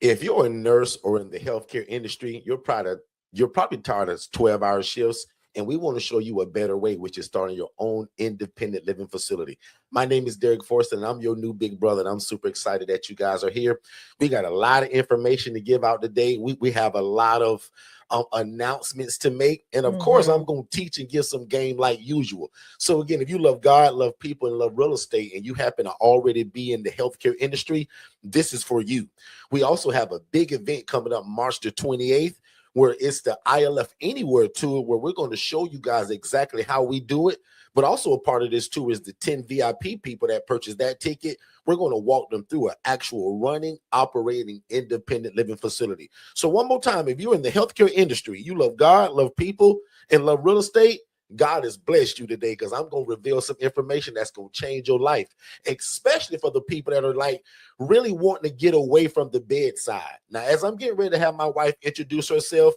If you're a nurse or in the healthcare industry, you're probably tired of 12-hour shifts. And we want to show you a better way, which is starting your own independent living facility. My name is Derrick Forston, and I'm your new big brother. And I'm super excited that you guys are here. We got a lot of information to give out today. We have a lot of announcements to make. And of course, I'm going to teach and give some game like usual. So again, if you love God, love people, and love real estate, and you happen to already be in the healthcare industry, this is for you. We also have a big event coming up March the 28th, where it's the ILF Anywhere tour, where we're going to show you guys exactly how we do it. But also a part of this tour is the 10 VIP people that purchase that ticket. We're going to walk them through an actual running, operating, independent living facility. So one more time, if you're in the healthcare industry, you love God, love people, and love real estate, God has blessed you today, because I'm going to reveal some information that's going to change your life, especially for the people that are like really wanting to get away from the bedside. Now, as I'm getting ready to have my wife introduce herself,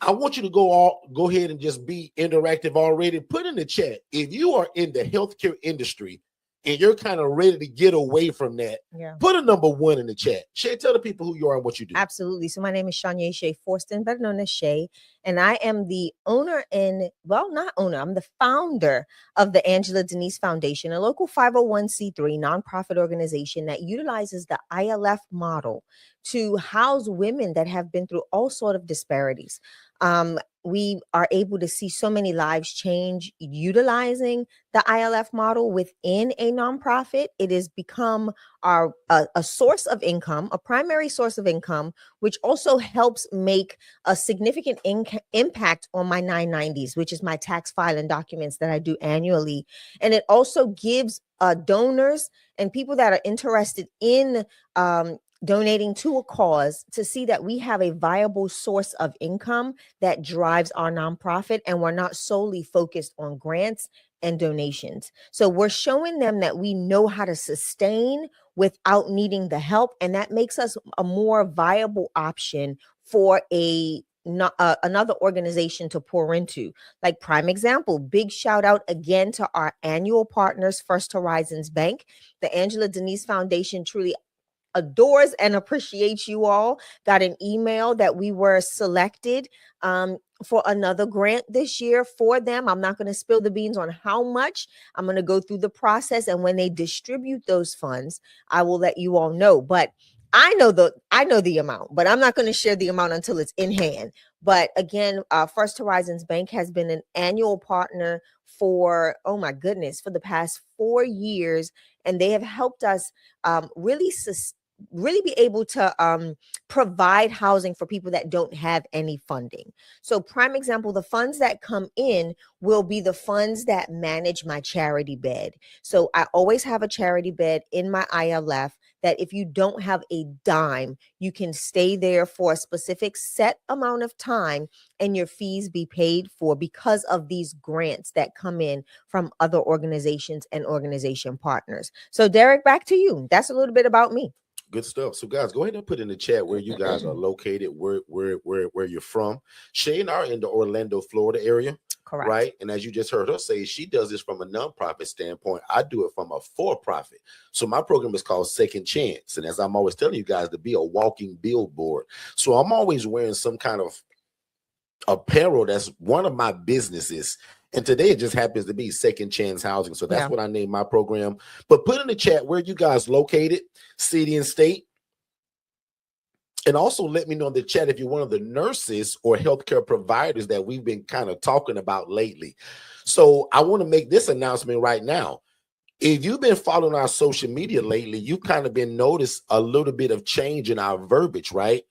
I want you to go ahead and just be interactive already. Put in the chat if you are in the healthcare industry and you're kind of ready to get away from that. Put a number 1 in the chat. Shay, tell the people who you are and what you do. Absolutely. So my name is Shanya Shay Forston, better known as Shay, and I am the owner I'm the founder of the Angela Denise Foundation, a local 501c3 nonprofit organization that utilizes the ILF model to house women that have been through all sort of disparities. We are able to see so many lives change utilizing the ILF model within a nonprofit. It has become a source of income, a primary source of income, which also helps make a significant impact on my 990s, which is my tax filing documents that I do annually. And it also gives donors and people that are interested in donating to a cause to see that we have a viable source of income that drives our nonprofit, and we're not solely focused on grants and donations. So we're showing them that we know how to sustain without needing the help, and that makes us a more viable option for another organization to pour into. Like prime example, big shout out again to our annual partners, First Horizons Bank. The Angela Denise Foundation truly adores and appreciates you all. Got an email that we were selected for another grant this year for them. I'm not going to spill the beans on how much. I'm going to go through the process, and when they distribute those funds, I will let you all know. But I know the amount, but I'm not going to share the amount until it's in hand. But again, First Horizons Bank has been an annual partner for, oh my goodness, for the past 4 years, and they have helped us really be able to provide housing for people that don't have any funding. So prime example, the funds that come in will be the funds that manage my charity bed. So I always have a charity bed in my ILF that if you don't have a dime, you can stay there for a specific set amount of time and your fees be paid for because of these grants that come in from other organizations and organization partners. So Derrick, back to you. That's a little bit about me. Good stuff. So guys, go ahead and put in the chat where you guys are located, where you're from. Shay and I are in the Orlando, Florida area. Correct. Right. And as you just heard her say, she does this from a nonprofit standpoint. I do it from a for-profit. So my program is called Second Chance. And as I'm always telling you guys, to be a walking billboard. So I'm always wearing some kind of apparel that's one of my businesses. And today it just happens to be Second Chance Housing. So that's what I named my program. But put in the chat where you guys located, city and state. And also let me know in the chat if you're one of the nurses or healthcare providers that we've been kind of talking about lately. So I want to make this announcement right now. If you've been following our social media lately, you've kind of been noticed a little bit of change in our verbiage, right?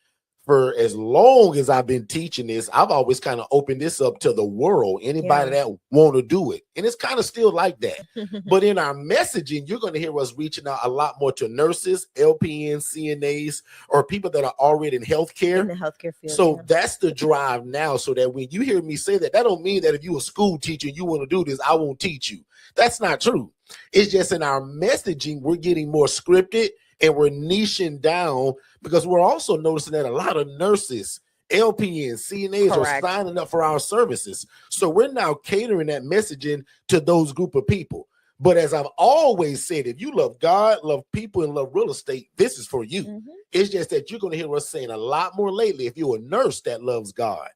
For as long as I've been teaching this, I've always kind of opened this up to the world, anybody that want to do it. And it's kind of still like that. But in our messaging, you're going to hear us reaching out a lot more to nurses, LPNs, CNAs, or people that are already in healthcare. In the healthcare field. So that's the drive now, so that when you hear me say that, that don't mean that if you're a school teacher and you want to do this, I won't teach you. That's not true. It's just in our messaging, we're getting more scripted. And we're niching down because we're also noticing that a lot of nurses, LPNs, CNAs are signing up for our services. So we're now catering that messaging to those group of people. But as I've always said, if you love God, love people, and love real estate, this is for you. Mm-hmm. It's just that you're going to hear us saying a lot more lately. If you're a nurse that loves God,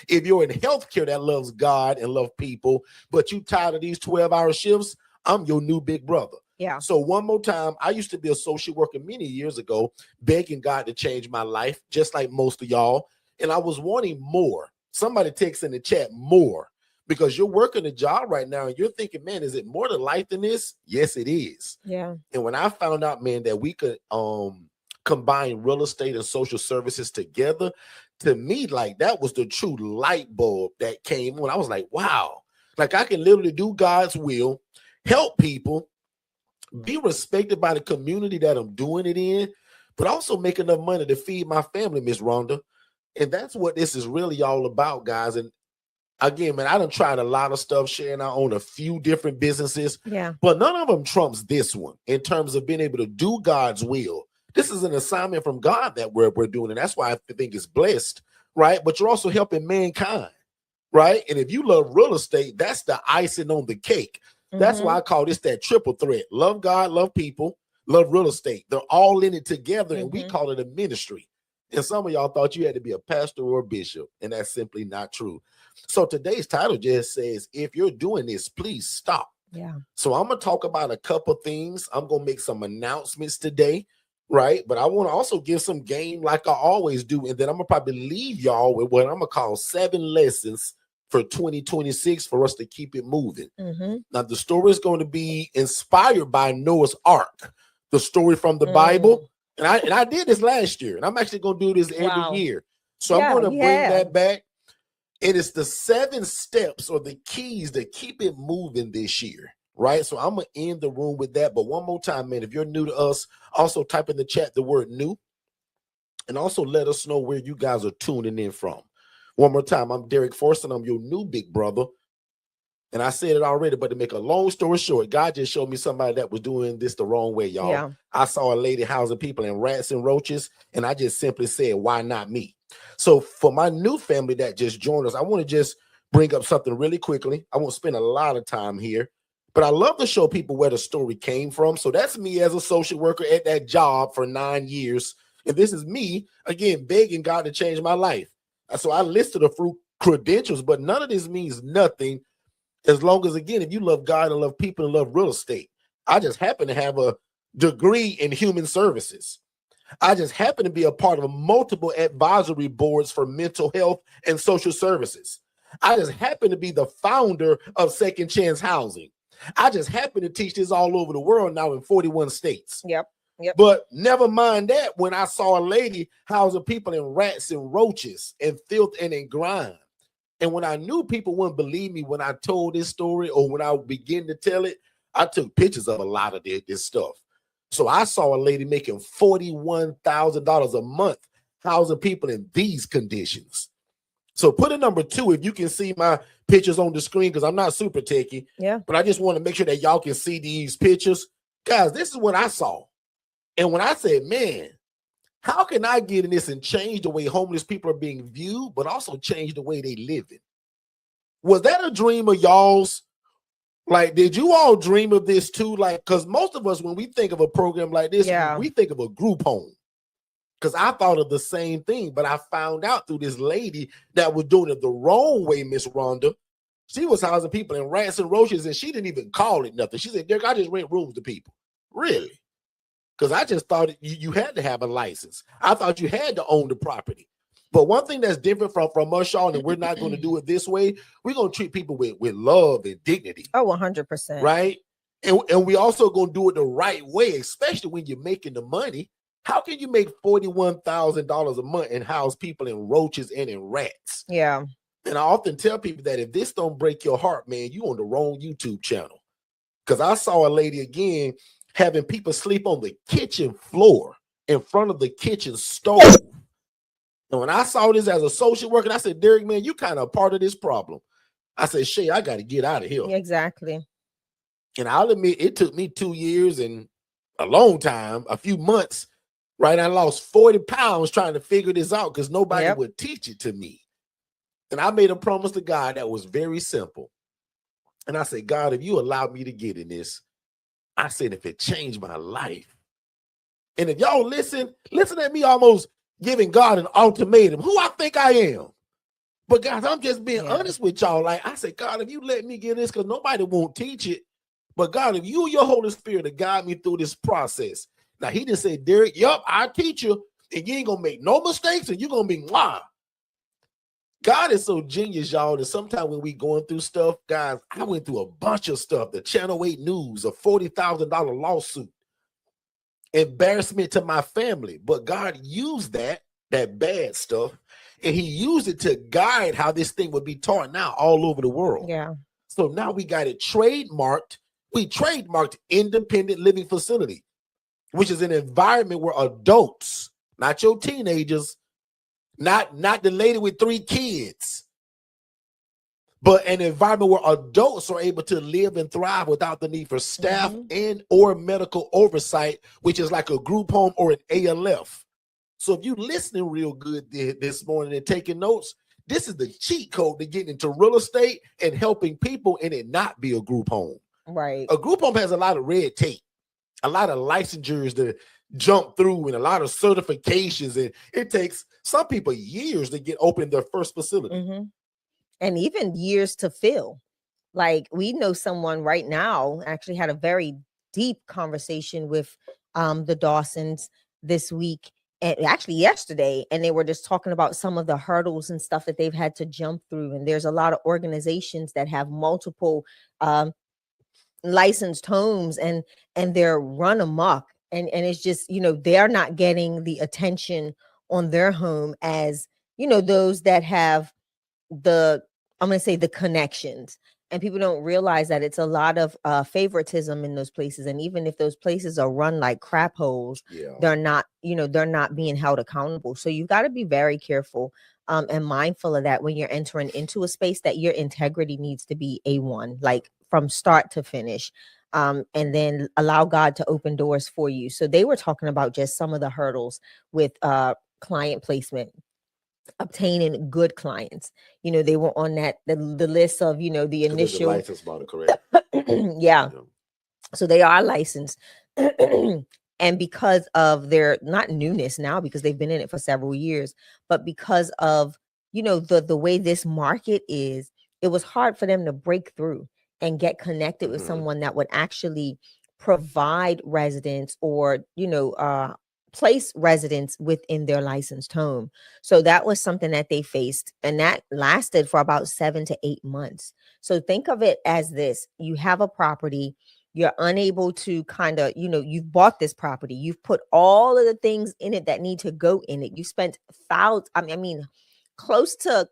if you're in healthcare that loves God and love people, but you tired of these 12-hour shifts, I'm your new big brother. Yeah. So one more time, I used to be a social worker many years ago, begging God to change my life, just like most of y'all. And I was wanting more. Somebody text in the chat, more. Because you're working a job right now and you're thinking, man, is it more to life than this? Yes, it is. Yeah. And when I found out, man, that we could combine real estate and social services together, to me, like, that was the true light bulb that came on. I was like, wow, like I can literally do God's will, help people, be respected by the community that I'm doing it in, but also make enough money to feed my family, Miss Rhonda. And that's what this is really all about, guys. And again, man, I done tried a lot of stuff, sharing. I own a few different businesses, but none of them trumps this one in terms of being able to do God's will. This is an assignment from God that we're doing, and that's why I think it's blessed, right? But you're also helping mankind, right? And if you love real estate, that's the icing on the cake. That's why I call this that triple threat. Love God, love people, love real estate. They're all in it together, and we call it a ministry. And some of y'all thought you had to be a pastor or a bishop, and that's simply not true. So today's title just says, if you're doing this, please stop. Yeah. So I'm going to talk about a couple things. I'm going to make some announcements today, right? But I want to also give some game like I always do. And then I'm going to probably leave y'all with what I'm going to call 7 lessons for 2026 for us to keep it moving. Now, the story is going to be inspired by Noah's Ark, the story from the Bible. And I did this last year, and I'm actually going to do this every year. So I'm going to bring that back. It is the 7 steps or the keys to keep it moving this year, right? So I'm going to end the room with that. But one more time, man, if you're new to us, also type in the chat the word new, and also let us know where you guys are tuning in from. One more time, I'm Derrick Forston. I'm your new big brother. And I said it already, but to make a long story short, God just showed me somebody that was doing this the wrong way, y'all. Yeah. I saw a lady housing people in rats and roaches, and I just simply said, why not me? So for my new family that just joined us, I want to just bring up something really quickly. I won't spend a lot of time here, but I love to show people where the story came from. So that's me as a social worker at that job for 9 years. And this is me, again, begging God to change my life. So I listed a few credentials, but none of this means nothing as long as, again, if you love God and love people and love real estate. I just happen to have a degree in human services. I just happen to be a part of multiple advisory boards for mental health and social services. I just happen to be the founder of Second Chance Housing. I just happen to teach this all over the world now in 41 states. Yep. But never mind that, when I saw a lady housing people in rats and roaches and filth and in grime, and when I knew people wouldn't believe me when I told this story or when I began to tell it, I took pictures of a lot of this stuff. So I saw a lady making $41,000 a month housing people in these conditions. So put a number 2 if you can see my pictures on the screen, because I'm not super techy. Yeah. But I just want to make sure that y'all can see these pictures. Guys, this is what I saw. And when I said, man, how can I get in this and change the way homeless people are being viewed, but also change the way they live in? Was that a dream of y'all's? Like, did you all dream of this too? Like, because most of us, when we think of a program like this, we think of a group home. Because I thought of the same thing, but I found out through this lady that was doing it the wrong way, Miss Rhonda. She was housing people in rats and roaches, and she didn't even call it nothing. She said, Derrick, I just rent rooms to people. Really? Because I just thought you had to have a license. I thought you had to own the property. But one thing that's different from us, y'all, and we're not going to do it this way, we're going to treat people with love and dignity. Oh, 100%. Right? And we also going to do it the right way, especially when you're making the money. How can you make $41,000 a month and house people in roaches and in rats? Yeah. And I often tell people that if this don't break your heart, man, you on the wrong YouTube channel. Because I saw a lady again having people sleep on the kitchen floor in front of the kitchen stove. And when I saw this as a social worker, I said, Derrick, man, you kind of a part of this problem. I said, Shay, I got to get out of here. Exactly. And I'll admit, it took me 2 years and a long time, a few months, right? I lost 40 pounds trying to figure this out because nobody would teach it to me. And I made a promise to God that was very simple. And I said, God, if you allow me to get in this, I said, if it changed my life. And if y'all listen at me almost giving God an ultimatum, who I think I am. But guys, I'm just being honest with y'all. Like I said, God, if you let me get this, because nobody won't teach it. But God, if you, your Holy Spirit, to guide me through this process. Now he didn't say, Derrick, yup, I teach you, and you ain't gonna make no mistakes, and you're gonna be wow. God is so genius, y'all, that sometimes when we going through stuff, guys, I went through a bunch of stuff. The Channel 8 News, a $40,000 lawsuit, embarrassment to my family. But God used that bad stuff, and he used it to guide how this thing would be taught now all over the world. Yeah. So now we got it trademarked. We trademarked independent living facility, which is an environment where adults, not your teenagers, not the lady with 3 kids, but an environment where adults are able to live and thrive without the need for staff and or medical oversight, which is like a group home or an ILF. So if you're listening real good this morning and taking notes, this is the cheat code to get into real estate and helping people and it not be a group home. Right. A group home has a lot of red tape, a lot of licensures to jump through, and a lot of certifications, and it takes some people years to get open their first facility. And even years to fill. Like we know someone right now actually had a very deep conversation with the Dawsons this week, and actually yesterday, and they were just talking about some of the hurdles and stuff that they've had to jump through. And there's a lot of organizations that have multiple licensed homes, and they're run amok, and it's just, you know, they're not getting the attention on their home as, you know, those that have I'm going to say the connections. And people don't realize that it's a lot of favoritism in those places. And even if those places are run like crap holes, they're not, you know, they're not being held accountable. So you've got to be very careful and mindful of that when you're entering into a space, that your integrity needs to be A1, like from start to finish. And then allow God to open doors for you. So they were talking about just some of the hurdles with client placement, obtaining good clients. You know, they were on that the list of, you know, the initial license model, correct? Yeah. So they are licensed. And because of their not newness now, because they've been in it for several years, but because of, you know, the way this market is, it was hard for them to break through and get connected with someone that would actually provide residents or, you know, place residents within their licensed home. So that was something that they faced, and that lasted for about 7 to 8 months. So think of it as this: you have a property, you're unable to kind of, you know, you've bought this property, you've put all of the things in it that need to go in it. You spent thousands, I mean, close to,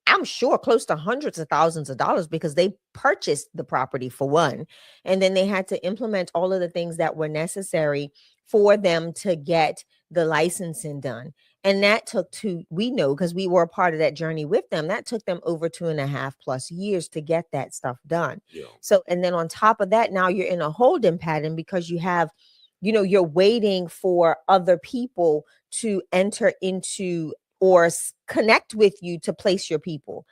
I'm sure close to hundreds of thousands of dollars, because they purchased the property for one, and then they had to implement all of the things that were necessary for them to get the licensing done. And that took we know, because we were a part of that journey with them, that took them over 2.5+ years to get that stuff done. So, and then on top of that, now you're in a holding pattern because you have, you know, you're waiting for other people to enter into or connect with you to place your people.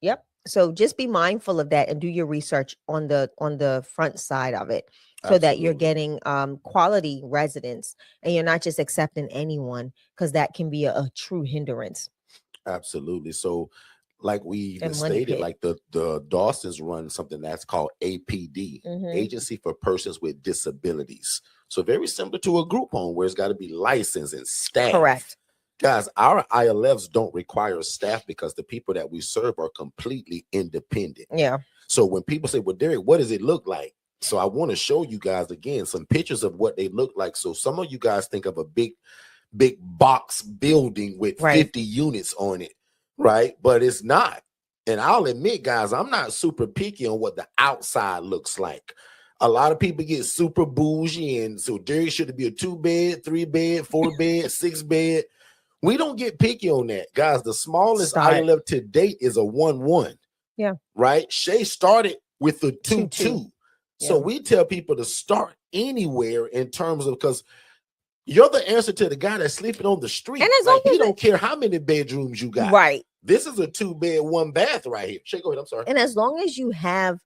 Yep. So just be mindful of that and do your research on the front side of it, so that you're getting quality residents and you're not just accepting anyone, because that can be a true hindrance. Absolutely. So like we even stated, like the Dawsons run something that's called APD, Agency for Persons with Disabilities. So very similar to a group home where it's got to be licensed and staff. Correct. Guys, our ILFs don't require staff because the people that we serve are completely independent. Yeah. So when people say, well, Derrick, what does it look like? So I want to show you guys again some pictures of what they look like. So some of you guys think of a big box building with 50 units on it, right? But it's not. And I'll admit, guys, I'm not super picky on what the outside looks like. A lot of people get super bougie, and so Derrick should be a 2-bed, 3-bed, 4-bed, 6-bed. We don't get picky on that, guys. The smallest ILF to date is a 1-1. Yeah. Right. Shay started with the 2-2. So we tell people to start anywhere in terms of, because you're the answer to the guy that's sleeping on the street. And like, he don't care how many bedrooms you got. Right. This is a 2-bed, 1-bath right here. Shay, go ahead. I'm sorry. And as long as you have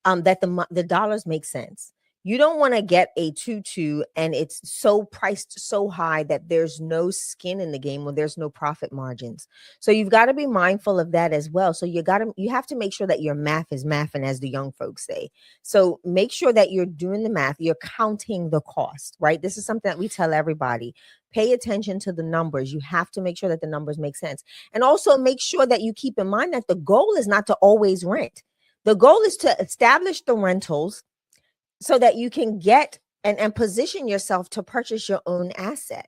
that the dollars make sense. You don't want to get a 2-2 and it's so priced so high that there's no skin in the game when there's no profit margins. So you've got to be mindful of that as well. So you have to make sure that your math is mathing, as the young folks say. So make sure that you're doing the math, you're counting the cost, right? This is something that we tell everybody. Pay attention to the numbers. You have to make sure that the numbers make sense. And also make sure that you keep in mind that the goal is not to always rent. The goal is to establish the rentals so that you can get and position yourself to purchase your own asset.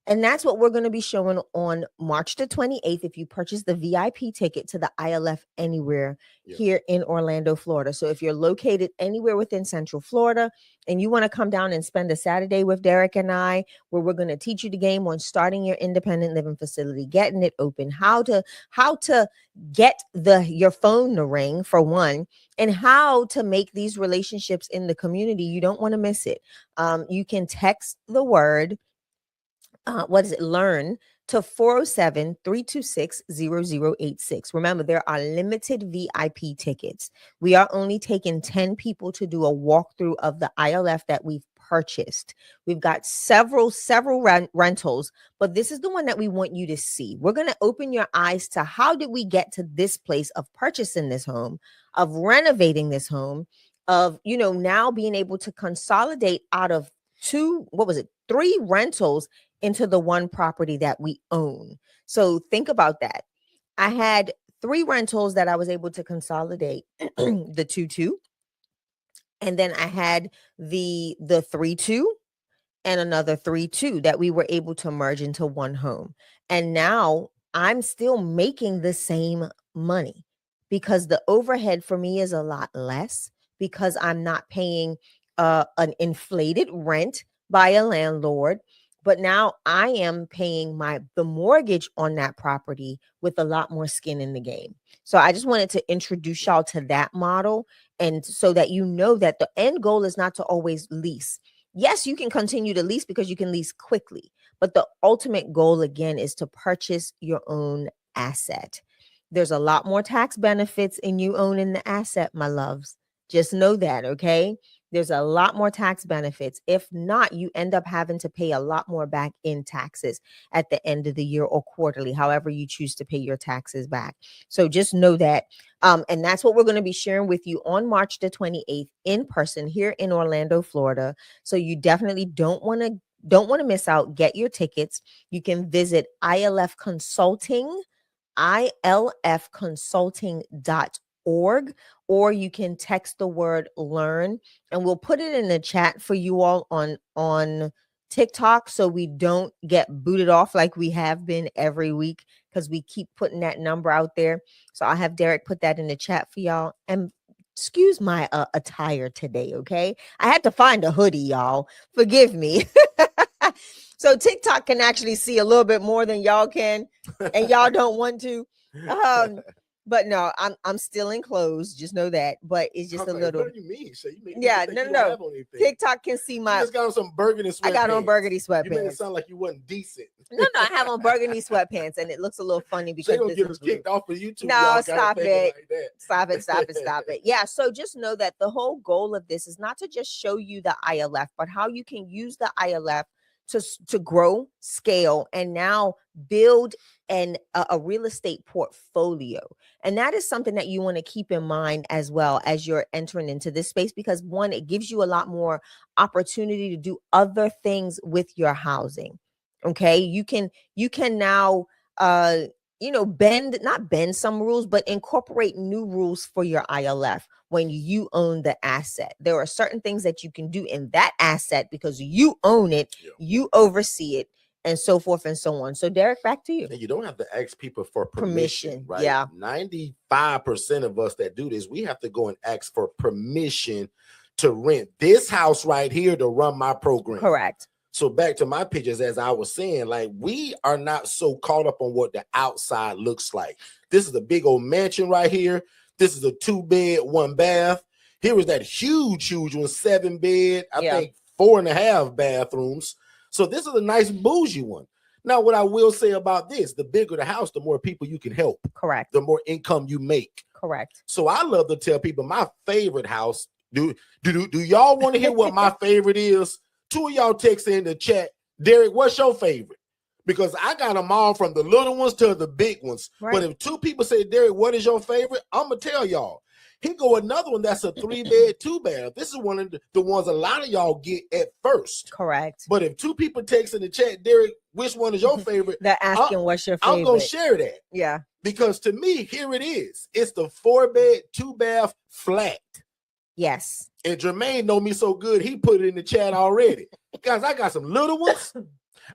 And that's what we're going to be showing on March the 28th if you purchase the VIP ticket to the ILF Anywhere here in Orlando, Florida. So if you're located anywhere within Central Florida and you want to come down and spend a Saturday with Derrick and I, where we're going to teach you the game on starting your independent living facility, getting it open, how to get your phone to ring, for one, and how to make these relationships in the community. You don't want to miss it. You can text the word learn to 407-326-0086. Remember, there are limited VIP tickets. We are only taking 10 people to do a walkthrough of the ILF that we've purchased. We've got several rentals, but this is the one that we want you to see. We're going to open your eyes to how did we get to this place of purchasing this home, of renovating this home, of, now being able to consolidate out of three rentals into the one property that we own. So think about that. I had 3 rentals that I was able to consolidate, the 2-2, and then I had the 3-2 and another 3-2 that we were able to merge into one home. And now I'm still making the same money because the overhead for me is a lot less, because I'm not paying an inflated rent by a landlord. But now I am paying the mortgage on that property with a lot more skin in the game. So I just wanted to introduce y'all to that model, and so that you know that the end goal is not to always lease. Yes, you can continue to lease because you can lease quickly, but the ultimate goal, again, is to purchase your own asset. There's a lot more tax benefits in you owning the asset, my loves. Just know that, okay? There's a lot more tax benefits. If not, you end up having to pay a lot more back in taxes at the end of the year or quarterly, however you choose to pay your taxes back. So just know that. And that's what we're going to be sharing with you on March the 28th in person here in Orlando, Florida. So you definitely don't want to miss out. Get your tickets. You can visit ilfconsulting.org, or you can text the word learn, and we'll put it in the chat for you all on TikTok, so we don't get booted off like we have been every week, because we keep putting that number out there. So I'll have Derrick put that in the chat for y'all. And excuse my attire today, okay? I had to find a hoodie, y'all. Forgive me. So TikTok can actually see a little bit more than y'all can, and y'all don't want to. But no, I'm still in clothes. Just know that. But it's just a little. What do you mean? So no. TikTok can see my. You just got on some burgundy sweatpants. I got on burgundy sweatpants. You made it sound like you wasn't decent. No, I have on burgundy sweatpants, and it looks a little funny because they gonna get us kicked off of YouTube. No, stop it. Stop it. Yeah. So just know that the whole goal of this is not to just show you the ILF, but how you can use the ILF to grow, scale, and now build a real estate portfolio. And that is something that you want to keep in mind as well as you're entering into this space, because one, it gives you a lot more opportunity to do other things with your housing. Okay, you can now not bend some rules, but incorporate new rules for your ILF when you own the asset. There are certain things that you can do in that asset because you own it, you oversee it, and so forth and so on. So Derrick, back to you. And you don't have to ask people for permission, right? Yeah. 95% of us that do this, we have to go and ask for permission to rent this house right here to run my program. Correct. So back to my pictures, as I was saying, like, we are not so caught up on what the outside looks like. This is a big old mansion right here. This is a 2-bed, 1-bath. Here is that huge one, 7-bed, I think 4.5 bathrooms. So this is a nice bougie one. Now, what I will say about this, the bigger the house, the more people you can help. Correct. The more income you make. Correct. So I love to tell people my favorite house Do y'all want to hear what my favorite is? 2 of y'all text in the chat. Derrick, what's your favorite? Because I got them all from the little ones to the big ones. Right. But if 2 people say, Derrick, what is your favorite? I'm going to tell y'all. Here go another one that's a 3-bed, 2-bath. This is one of the ones a lot of y'all get at first. Correct. But if 2 people text in the chat, Derrick, which one is your favorite? They're asking what's your favorite. I'm going to share that. Yeah. Because to me, here it is. It's the 4-bed, 2-bath flat. Yes. And Jermaine know me so good, he put it in the chat already. Guys, I got some little ones.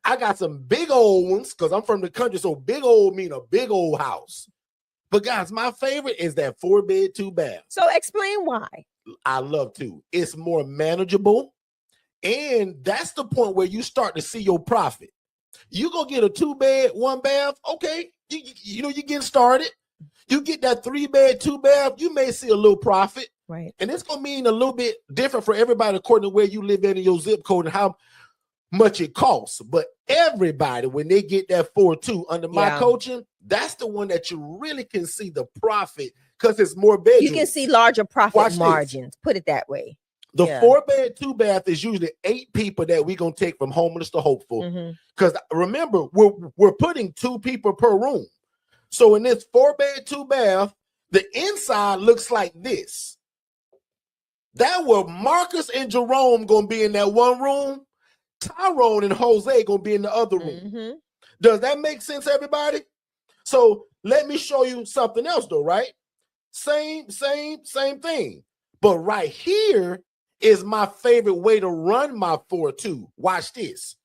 I got some big old ones because I'm from the country, so big old mean a big old house. But guys, my favorite is that 4-bed, 2-bath. So explain why. I love to. It's more manageable. And that's the point where you start to see your profit. You go get a 2-bed, 1-bath. Okay. You know, you get started. You get that 3-bed, 2-bath. You may see a little profit. Right. And it's going to mean a little bit different for everybody according to where you live in your zip code and how much it costs. But everybody, when they get that 4-2 under my coaching, that's the one that you really can see the profit because it's more bedrooms. You can see larger profit margins. Put it that way. The 4-bed, 2-bath is usually 8 people that we're going to take from homeless to hopeful. Because remember, we're putting 2 people per room. So in this 4-bed, 2-bath, the inside looks like this. That where Marcus and Jerome going to be in that one room. Tyrone and Jose going to be in the other room. Does that make sense, everybody? So let me show you something else though, right? Same thing. But right here is my favorite way to run my 4-2. Watch this.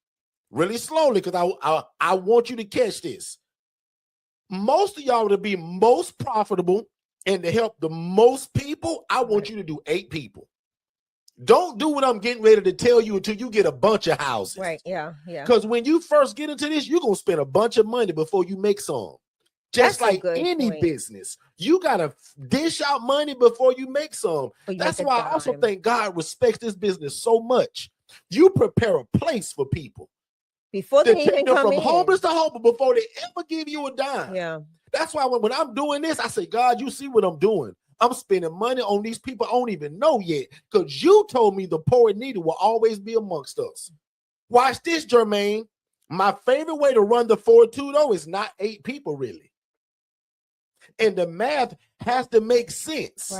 Really slowly because I want you to catch this. Most of y'all to be most profitable and to help the most people, I want you to do 8 people. Don't do what I'm getting ready to tell you until you get a bunch of houses. Right, yeah. Because when you first get into this, you're going to spend a bunch of money before you make some. Just like any business. You got to dish out money before you make some. That's why I also think God respects this business so much. You prepare a place for people. Before they even come from in. homeless to homeless before they ever give you a dime. Yeah. That's why when I'm doing this, I say, God, you see what I'm doing. I'm spending money on these people I don't even know yet because you told me the poor and needy will always be amongst us. Watch this, Jermaine. My favorite way to run the 4-2, though, is not 8 people, really. And the math has to make sense.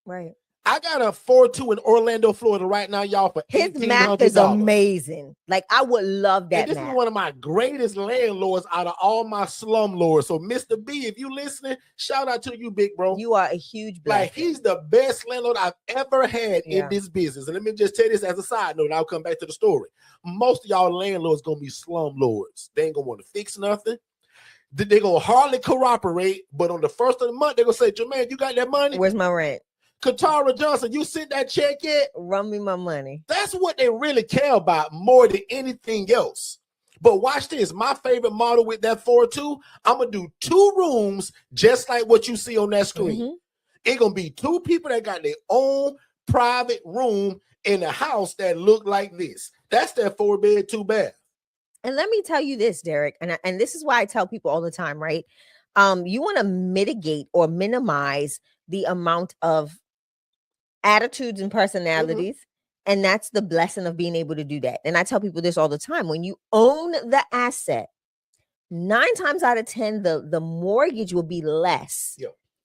Right. I got a 4-2 in Orlando, Florida right now, y'all, for $1,800. His math is amazing. Like, I would love that. And this is one of my greatest landlords out of all my slumlords. So, Mr. B, if you listening, shout out to you, big bro. You are a huge blessing. Like, he's the best landlord I've ever had in this business. And let me just tell you this as a side note, and I'll come back to the story. Most of y'all landlords going to be slumlords. They ain't going to want to fix nothing. They're going to hardly cooperate. But on the first of the month, they're going to say, Jermaine, you got that money? Where's my rent? Katara Johnson, you sent that check yet? Run me my money. That's what they really care about more than anything else. But watch this. My favorite model with that 4-2, I'm going to do 2 rooms just like what you see on that screen. It's going to be 2 people that got their own private room in a house that look like this. That's that 4-bed, 2-bath. And let me tell you this, Derrick, and this is why I tell people all the time, right? You want to mitigate or minimize the amount of attitudes and personalities. And that's the blessing of being able to do that. And I tell people this all the time. When you own the asset, 9 times out of 10, the mortgage will be less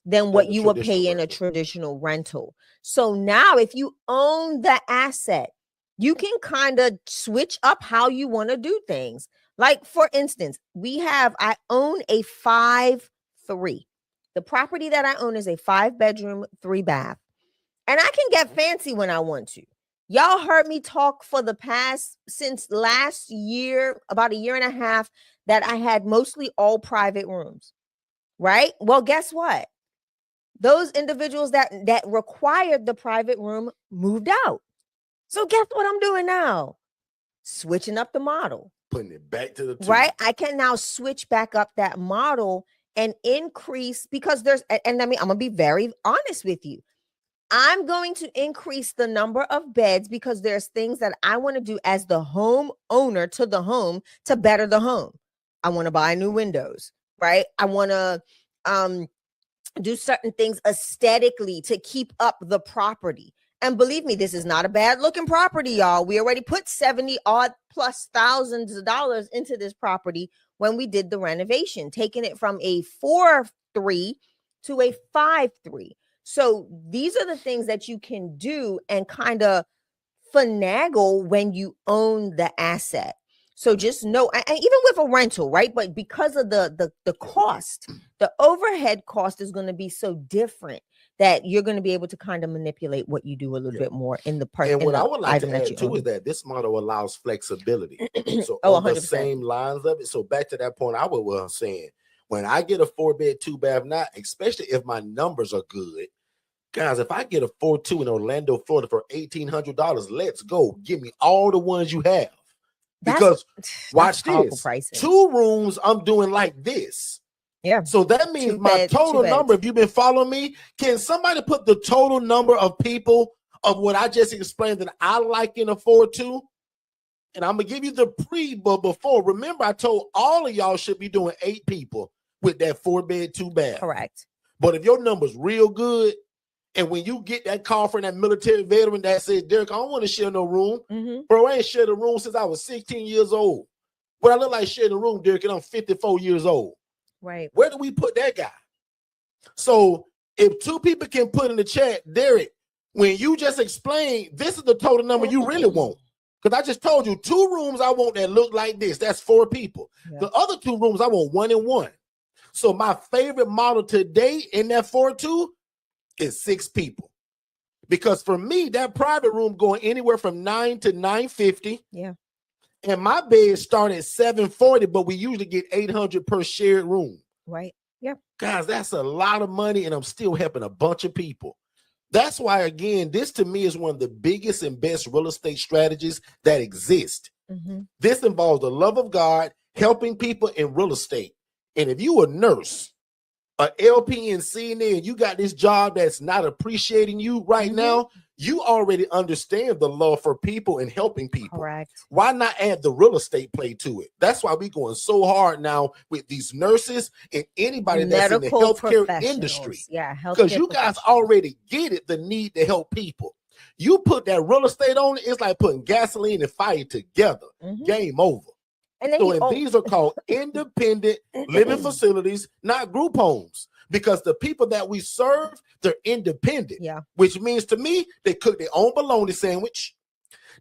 than what you would pay in a traditional rental. So now if you own the asset, you can kind of switch up how you want to do things. Like, for instance, I own a 5-3. The property that I own is a 5-bedroom, 3-bath. And I can get fancy when I want to. Y'all heard me talk since last year, about a year and a half, that I had mostly all private rooms, right? Well, guess what? Those individuals that required the private room moved out. So guess what I'm doing now? Switching up the model. Putting it back to the 2. Right? I can now switch back up that model and increase because I'm going to be very honest with you. I'm going to increase the number of beds because there's things that I want to do as the home owner to the home to better the home. I want to buy new windows, right? I want to do certain things aesthetically to keep up the property. And believe me, this is not a bad looking property, y'all. We already put 70 odd plus thousands of dollars into this property when we did the renovation, taking it from a 4.3 to a 5.3. So these are the things that you can do and kind of finagle when you own the asset. So just know, and even with a rental, right? But because of the cost, the overhead cost is going to be so different that you're going to be able to kind of manipulate what you do a little bit more in the part. And what I would like to add too is that this model allows flexibility. So on the same lines of it. So back to that point, I was saying, when I get a 4-bed, 2-bath, not especially if my numbers are good, guys, if I get a 4.2 in Orlando, Florida for $1,800, let's go. Give me all the ones you have. Because watch this, pricing. 2 rooms, I'm doing like this. Yeah. So that means my total number, if you've been following me, can somebody put the total number of people of what I just explained that I like in a 4.2? And I'm going to give you the but before. Remember, I told all of y'all should be doing 8 people with that 4-bed, 2-bath. Correct. But if your number's real good, and when you get that call from that military veteran that says, Derrick, I don't want to share no room. Bro, I ain't shared a room since I was 16 years old. What I look like sharing a room, Derrick, and I'm 54 years old. Right. Where do we put that guy? So if 2 people can put in the chat, Derrick, when you just explained, this is the total number you really want. Because I just told you 2 rooms I want that look like this. That's 4 people. Yeah. The other 2 rooms, I want 1 and 1. So my favorite model today in that 4.2 is 6 people. Because for me, that private room going anywhere from $9 to $950. Yeah. And my bed start at $740, but we usually get $800 per shared room. Right. Yeah. Guys, that's a lot of money, and I'm still helping a bunch of people. That's why, again, this to me is one of the biggest and best real estate strategies that exist. This involves the love of God, helping people in real estate. And if you a nurse, a LPN, CNA, and you got this job that's not appreciating you right now, you already understand the love for people and helping people. Correct. Why not add the real estate play to it? That's why we're going so hard now with these nurses and anybody that's in the healthcare industry. Yeah, because you guys already get it, the need to help people. You put that real estate on it, it's like putting gasoline and fire together. Game over. And then these are called independent living facilities, not group homes, because the people that we serve, they're independent. Yeah. Which means to me, they cook their own bologna sandwich.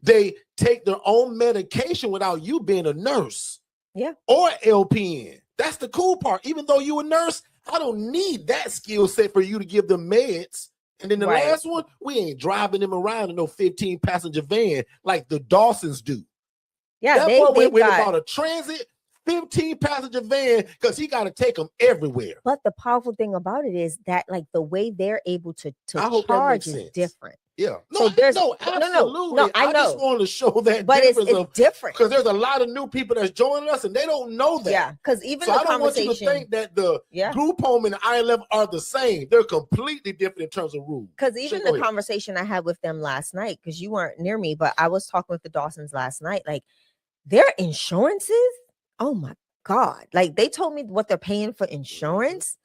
They take their own medication without you being a nurse. Yeah. Or LPN. That's the cool part. Even though you're a nurse, I don't need that skill set for you to give them meds. And then the last one, we ain't driving them around in no 15-passenger van like the Dawsons do. Yeah, that boy went about a transit 15-passenger van because he got to take them everywhere. But the powerful thing about it is that, like, the way they're able to charge is different. Yeah. No, so absolutely. No, I know. just want to show that but it's different. Because there's a lot of new people that's joining us and they don't know that. Yeah, because even I don't want you to think that the group home and the ILF are the same. They're completely different in terms of rules. Because even the conversation I had with them last night, because you weren't near me, but I was talking with the Dawsons last night, like, their insurances, oh my God. Like, they told me what they're paying for insurance.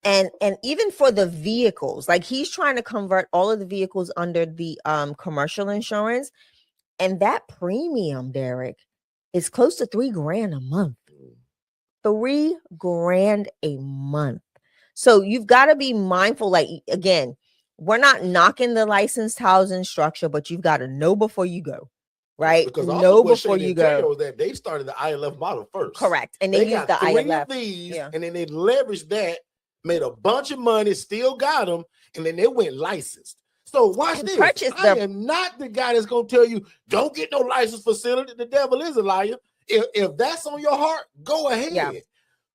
And even for the vehicles, like, he's trying to convert all of the vehicles under the commercial insurance. And that premium, Derrick, is close to $3,000 a month. $3,000 a month. So you've got to be mindful. Like, again, we're not knocking the licensed housing structure, but you've got to know before you go. Right? Because know before you go. That they started the ILF model first. Correct. And they used the ILF. Of these, and then they leveraged that, made a bunch of money, still got them, and then they went licensed. So watch this. I am not the guy that's going to tell you, don't get no licensed facility. The devil is a liar. If that's on your heart, go ahead. Yeah.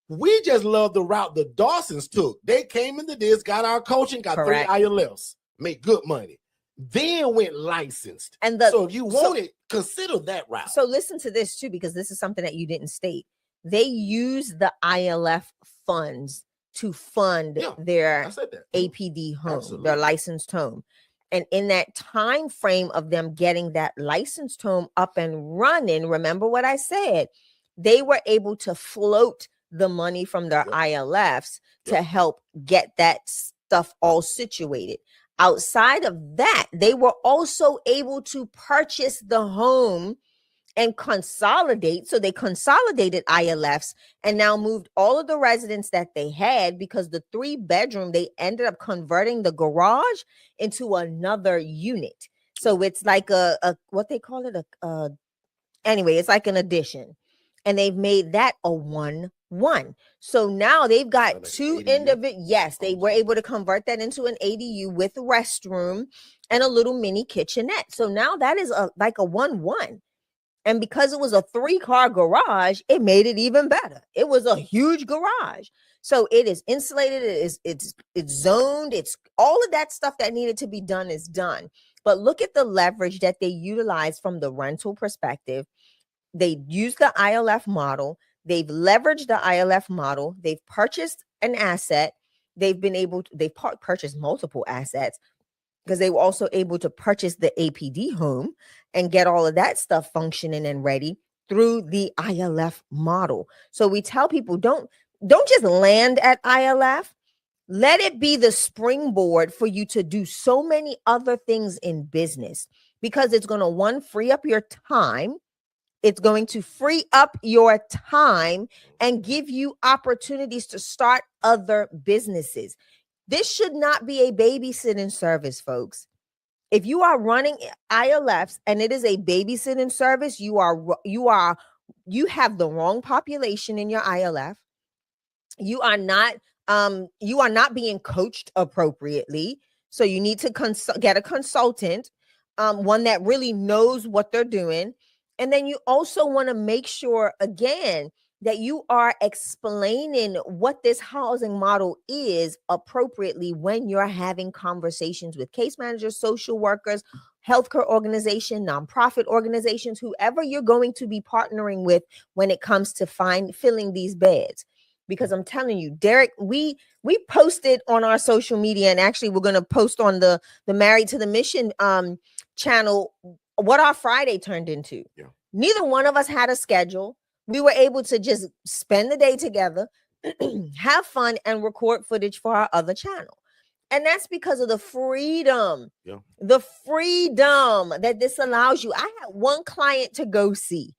We just love the route the Dawsons took. They came into this, got our coaching, got 3 ILFs, made good money. Then went licensed. And so if you want it, consider that route. So listen to this too, because this is something that you didn't state. They use the ILF funds to fund their APD home, their licensed home. And in that time frame of them getting that licensed home up and running, remember what I said, they were able to float the money from their ILFs to help get that stuff all situated. Outside of that, they were also able to purchase the home and consolidate. So they consolidated ILFs and now moved all of the residents that they had, because the 3-bedroom, they ended up converting the garage into another unit. So it's like a what they call it, anyway, it's like an addition. And they've made that a 1-1. So now they've got Like two ADU? individual. Yes, they were able to convert that into an ADU with a restroom and a little mini kitchenette. So now that is like a 1-1. And because it was a 3-car garage, it made it even better. It was a huge garage. So it is insulated, it's zoned, it's all of that stuff that needed to be done is done. But look at the leverage that they utilize from the rental perspective. They use the ILF model. They've leveraged the ILF model. They've purchased an asset. They've purchased multiple assets, because they were also able to purchase the APD home and get all of that stuff functioning and ready through the ILF model. So we tell people, don't just land at ILF. Let it be the springboard for you to do so many other things in business, because it's going to, one, free up your time. It's going to free up your time and give you opportunities to start other businesses. This should not be a babysitting service, folks. If you are running ILFs and it is a babysitting service, you have the wrong population in your ILF. You are not being coached appropriately. So you need to get a consultant, one that really knows what they're doing. And then you also want to make sure, again, that you are explaining what this housing model is appropriately when you're having conversations with case managers, social workers, healthcare organization, nonprofit organizations, whoever you're going to be partnering with when it comes to filling these beds. Because I'm telling you, Derrick, we posted on our social media, and actually we're going to post on the Married to the Mission channel what our Friday turned into. Yeah. Neither one of us had a schedule. We were able to just spend the day together, have fun, and record footage for our other channel. And that's because of the freedom, the freedom that this allows you. I had one client to go see,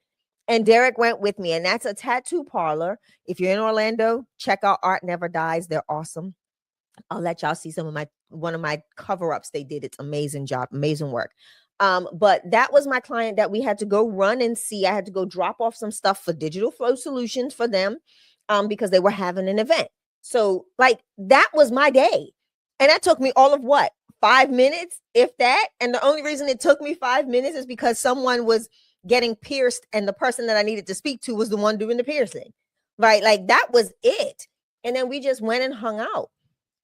and Derrick went with me, and that's a tattoo parlor. If you're in Orlando, check out Art Never Dies. They're awesome. I'll let y'all see one of my cover-ups they did. It's amazing job, amazing work. But that was my client that we had to go run and see. I had to go drop off some stuff for Digital Flow Solutions for them, because they were having an event. So like that was my day. And that took me all of 5 minutes, if that. And the only reason it took me 5 minutes is because someone was getting pierced, and the person that I needed to speak to was the one doing the piercing, right? Like that was it. And then we just went and hung out.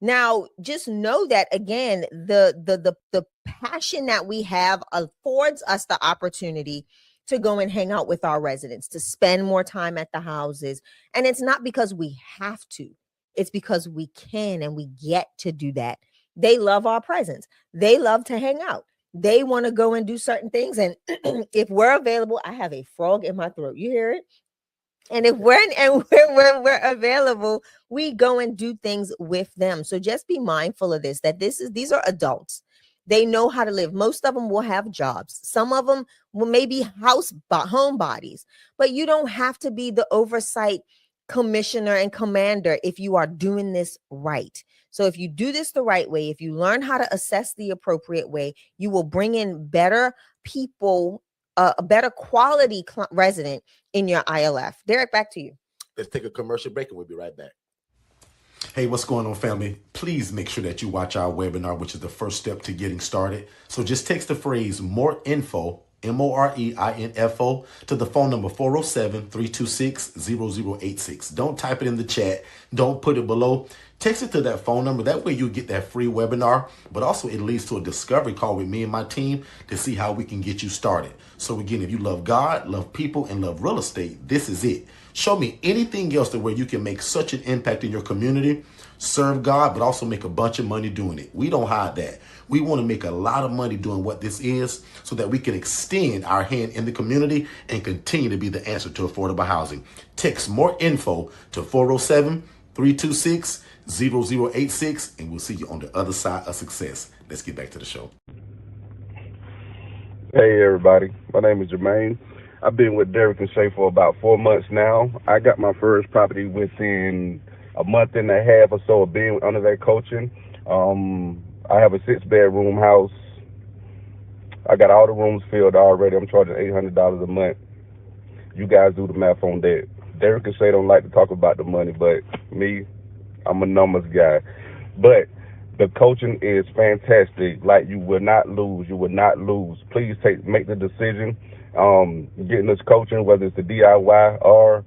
Now, just know that, again, the passion that we have affords us the opportunity to go and hang out with our residents, to spend more time at the houses. And it's not because we have to. It's because we can, and we get to do that. They love our presence. They love to hang out. They want to go and do certain things. And if we're available, I have a frog in my throat. You hear it? And if we're available, we go and do things with them. So just be mindful of this, that these are adults. They know how to live. Most of them will have jobs. Some of them will maybe home bodies, but you don't have to be the oversight commissioner and commander if you are doing this right. So if you do this the right way, if you learn how to assess the appropriate way, you will bring in better people, a better quality resident in your ILF. Derrick, back to you. Let's take a commercial break and we'll be right back. Hey, what's going on, family? Please make sure that you watch our webinar, which is the first step to getting started. So just text the phrase more info, MOREINFO, to the phone number 407-326-0086. Don't type it in the chat. Don't put it below. Text it to that phone number. That way you get that free webinar, but also it leads to a discovery call with me and my team to see how we can get you started. So again, if you love God, love people, and love real estate, this is it. Show me anything else where you can make such an impact in your community, serve God, but also make a bunch of money doing it. We don't hide that. We want to make a lot of money doing what this is so that we can extend our hand in the community and continue to be the answer to affordable housing. Text more info to 407 326-0086, and we'll see you on the other side of success. Let's get back to the show. Hey everybody, my name is Jermaine. I've been with Derrick and Shay for about 4 months now. I got my first property within a month and a half or so of being under that coaching. I have a 6-bedroom house. I got all the rooms filled already. I'm charging $800 a month. You guys do the math on that. Derrick and Shay don't like to talk about the money, but me, I'm a numbers guy. But the coaching is fantastic. Like, you will not lose. You will not lose. Please make the decision. Getting this coaching, whether it's the DIY or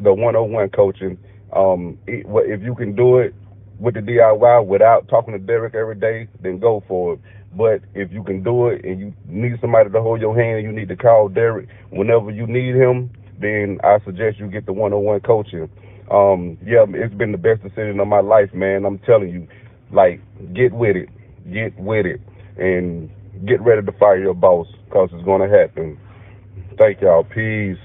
the 101 coaching. If you can do it with the DIY without talking to Derrick every day, then go for it. But if you can do it and you need somebody to hold your hand, you need to call Derrick whenever you need him, then I suggest you get the 101 coaching. Yeah, it's been the best decision of my life, man. I'm telling you, like, get with it, and get ready to fire your boss, because it's going to happen. Thank y'all. Peace.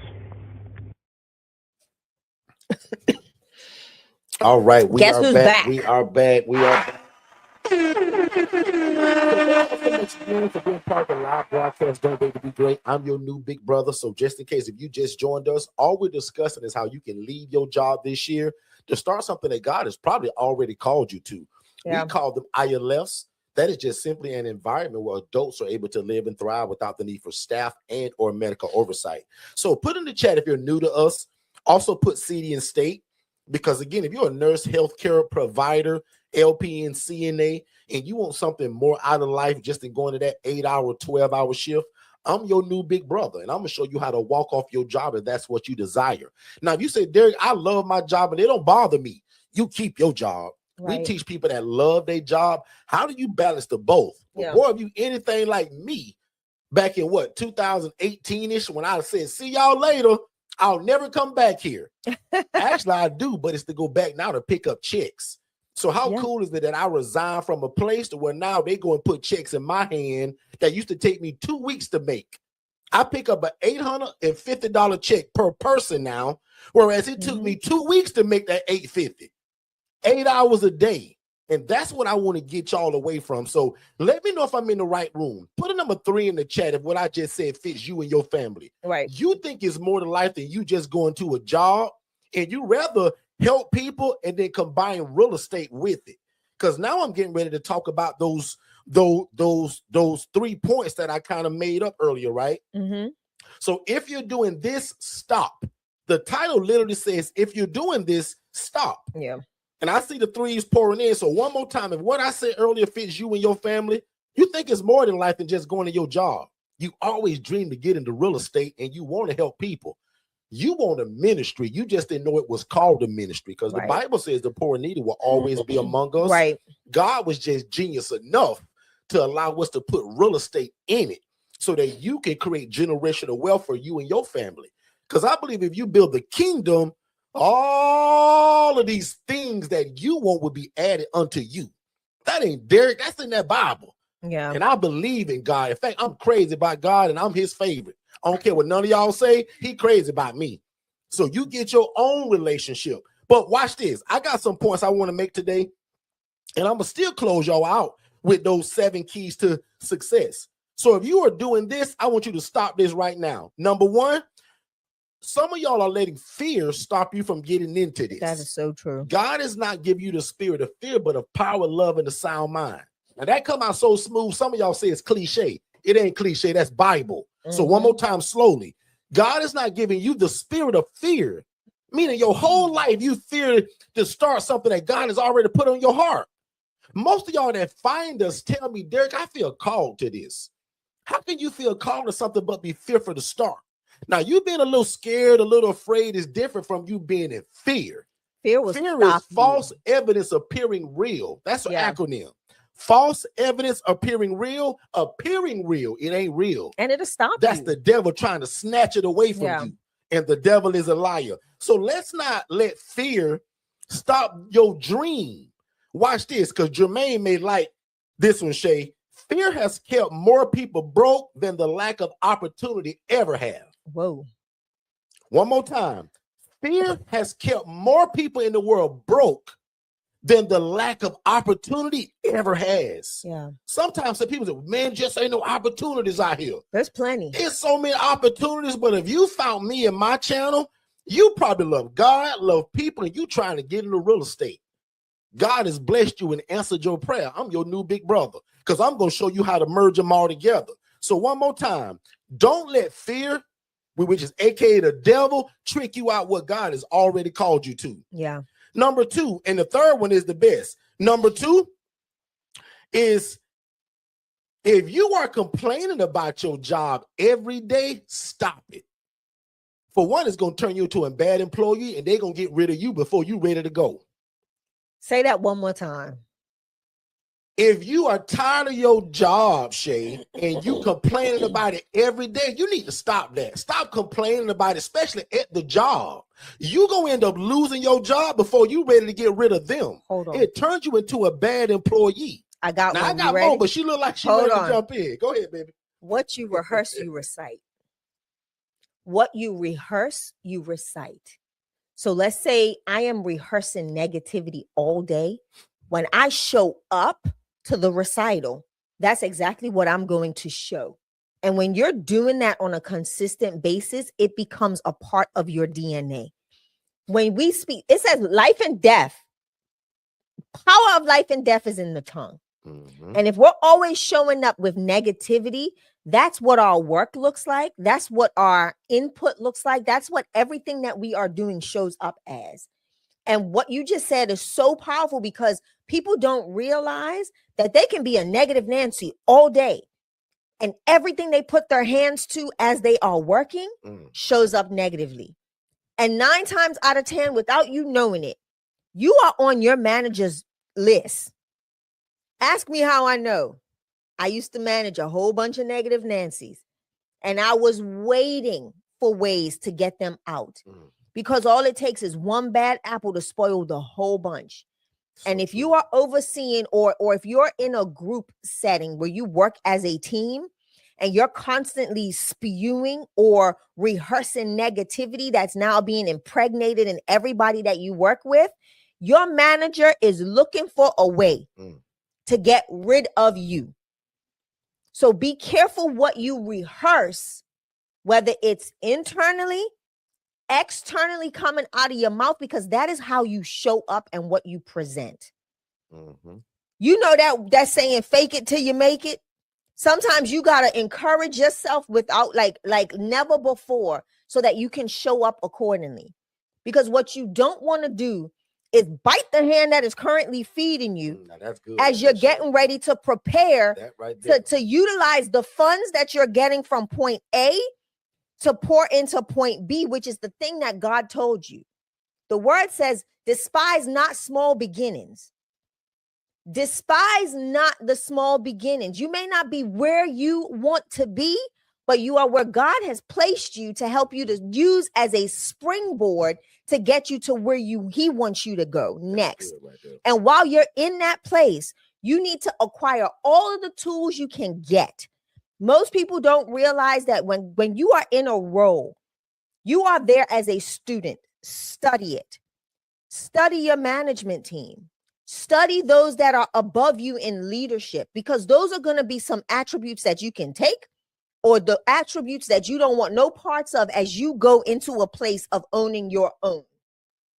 All right, Guess who's back? We are back. For being part of the live broadcast, Don't Wait to Be Great. I'm your new big brother. So just in case, if you just joined us, all we're discussing is how you can leave your job this year to start something that God has probably already called you to. Yeah. We call them ILFs. That is just simply an environment where adults are able to live and thrive without the need for staff and or medical oversight. So put in the chat if you're new to us. Also put city and state, because again, if you're a nurse, healthcare provider, LPN, CNA, and you want something more out of life just in going to that 8-hour, 12-hour shift, I'm your new big brother, and I'm going to show you how to walk off your job if that's what you desire. Now, if you say, Derrick, I love my job and it don't bother me, you keep your job. Right. We teach people that love their job. How do you balance the both? Yeah. Boy, if you anything like me back in 2018-ish, when I said, see y'all later, I'll never come back here. Actually, I do, but it's to go back now to pick up checks. So how cool is it that I resigned from a place to where now they go and put checks in my hand that used to take me 2 weeks to make? I pick up an $850 check per person now, whereas it took me 2 weeks to make that $850. 8 hours a day. And that's what I want to get y'all away from. So let me know if I'm in the right room. Put a number 3 in the chat if what I just said fits you and your family. Right. You think it's more to life than you just going to a job, and you rather help people and then combine real estate with it. Because now I'm getting ready to talk about those 3 points that I kind of made up earlier, right? Mm-hmm. So if you're doing this, stop. The title literally says, if you're doing this, stop. Yeah. And I see the 3s pouring in. So one more time, if what I said earlier fits you and your family, you think it's more than life than just going to your job. You always dream to get into real estate and you want to help people. You want a ministry. You just didn't know it was called a ministry, because the Bible says the poor and needy will always be among us. Right. God was just genius enough to allow us to put real estate in it so that you can create generational wealth for you and your family. Because I believe if you build the kingdom, all of these things that you want will be added unto you. That ain't Derrick. That's in that Bible. Yeah. And I believe in God. In fact, I'm crazy about God and I'm his favorite. I don't care what none of y'all say. He crazy about me. So you get your own relationship. But watch this. I got some points I want to make today. And I'm going to still close y'all out with those 7 keys to success. So if you are doing this, I want you to stop this right now. Number 1, some of y'all are letting fear stop you from getting into this. That is so true. God is not giving you the spirit of fear, but of power, love, and a sound mind. Now that come out so smooth. Some of y'all say it's cliche. It ain't cliche. That's Bible. Mm-hmm. So one more time, slowly. God is not giving you the spirit of fear, meaning your whole life you fear to start something that God has already put on your heart. Most of y'all that find us tell me, Derrick, I feel called to this. How can you feel called to something but be fearful to start? Now, you being a little scared, a little afraid is different from you being in fear. Fear is false evidence appearing real. That's an acronym. False evidence appearing real. It ain't real. And it'll stop That's the devil trying to snatch it away from you. And the devil is a liar. So let's not let fear stop your dream. Watch this, because Jermaine may like this one, Shay. Fear has kept more people broke than the lack of opportunity ever have. Whoa. One more time. Fear has kept more people in the world broke than the lack of opportunity ever has. Yeah. Sometimes some people say, man, just ain't no opportunities out here. There's plenty. There's so many opportunities, but if you found me in my channel, you probably love God, love people, and you trying to get into real estate. God has blessed you and answered your prayer. I'm your new big brother because I'm going to show you how to merge them all together. So one more time, don't let fear, which is AKA the devil, trick you out what God has already called you to. Yeah. Number two, and the third one is the best. Number two is if you are complaining about your job every day, stop it. For one, it's going to turn you into a bad employee and they're going to get rid of you before you're ready to go. Say that one more time. If you are tired of your job, Shay, and you complaining about it every day, you need to stop that. Stop complaining about it, especially at the job. You're going to end up losing your job before you're ready to get rid of them. Hold on. It turns you into a bad employee. I got now, one. I got more, but she look like she ready to jump in. Go ahead, baby. What you rehearse, you recite. What you rehearse, you recite. So let's say I am rehearsing negativity all day. When I show up to the recital, that's exactly what I'm going to show. And when you're doing that on a consistent basis, it becomes a part of your DNA. When we speak, it says life and death. Power of life and death is in the tongue. Mm-hmm. And if we're always showing up with negativity, that's what our work looks like. That's what our input looks like. That's what everything that we are doing shows up as. And what you just said is so powerful because people don't realize that they can be a negative Nancy all day. And everything they put their hands to as they are working shows up negatively. And 9 times out of 10, without you knowing it, you are on your manager's list. Ask me how I know. I used to manage a whole bunch of negative Nancys, and I was waiting for ways to get them out because all it takes is one bad apple to spoil the whole bunch. And if you are overseeing or if you're in a group setting where you work as a team and you're constantly spewing or rehearsing negativity that's now being impregnated in everybody that you work with, your manager is looking for a way to get rid of you. So be careful what you rehearse, whether it's internally, externally coming out of your mouth, because that is how you show up and what you present. You know that saying, fake it till you make it. Sometimes you got to encourage yourself without like never before so that you can show up accordingly. Because what you don't want to do is bite the hand that is currently feeding you that's good. As you're getting ready to prepare to utilize the funds that you're getting from point A to pour into point B, which is the thing that God told you. The word says, despise not small beginnings. Despise not the small beginnings. You may not be where you want to be, but you are where God has placed you to help you to use as a springboard to get you to where he wants you to go next. And while you're in that place, you need to acquire all of the tools you can get. Most people don't realize that when you are in a role, you are there as a student. Study it. Study your management team. Study those that are above you in leadership, because those are going to be some attributes that you can take or the attributes that you don't want no parts of as you go into a place of owning your own,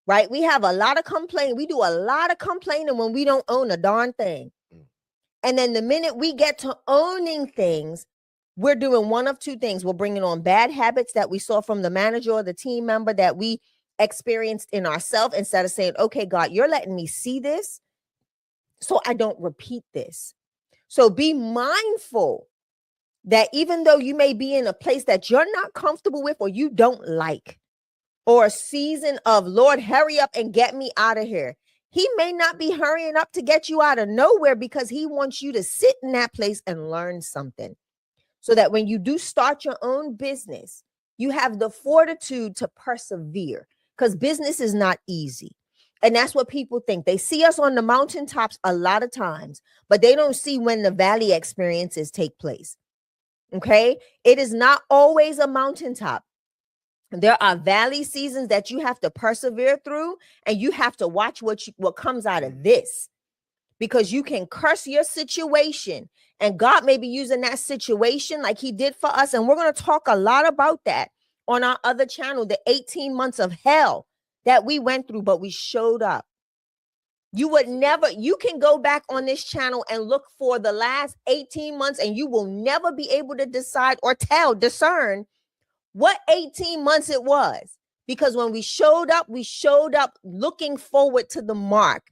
right? We have a lot of complaining. We do a lot of complaining when we don't own a darn thing. And then the minute we get to owning things, we're doing one of two things. We're bringing on bad habits that we saw from the manager or the team member that we experienced in ourselves, instead of saying, okay, God, you're letting me see this so I don't repeat this. So be mindful that even though you may be in a place that you're not comfortable with or you don't like, or a season of, Lord, hurry up and get me out of here. He may not be hurrying up to get you out of nowhere because he wants you to sit in that place and learn something so that when you do start your own business, you have the fortitude to persevere, because business is not easy. And that's what people think. They see us on the mountaintops a lot of times, but they don't see when the valley experiences take place. Okay. It is not always a mountaintop. There are valley seasons that you have to persevere through, and you have to watch what comes out of this, because you can curse your situation, and God may be using that situation like he did for us. And we're going to talk a lot about that on our other channel, the 18 months of hell that we went through, but we showed up. You can go back on this channel and look for the last 18 months, and you will never be able to decide or discern what 18 months it was. Because when we showed up looking forward to the mark,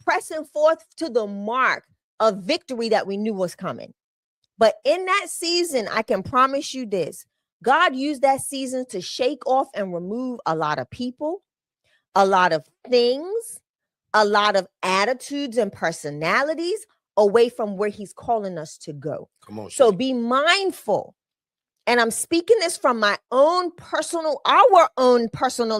pressing forth to the mark of victory that we knew was coming. But in that season, I can promise you this: God used that season to shake off and remove a lot of people, a lot of things, a lot of attitudes and personalities away from where he's calling us to go. Come on, so Shay. be mindful. And I'm speaking this from our own personal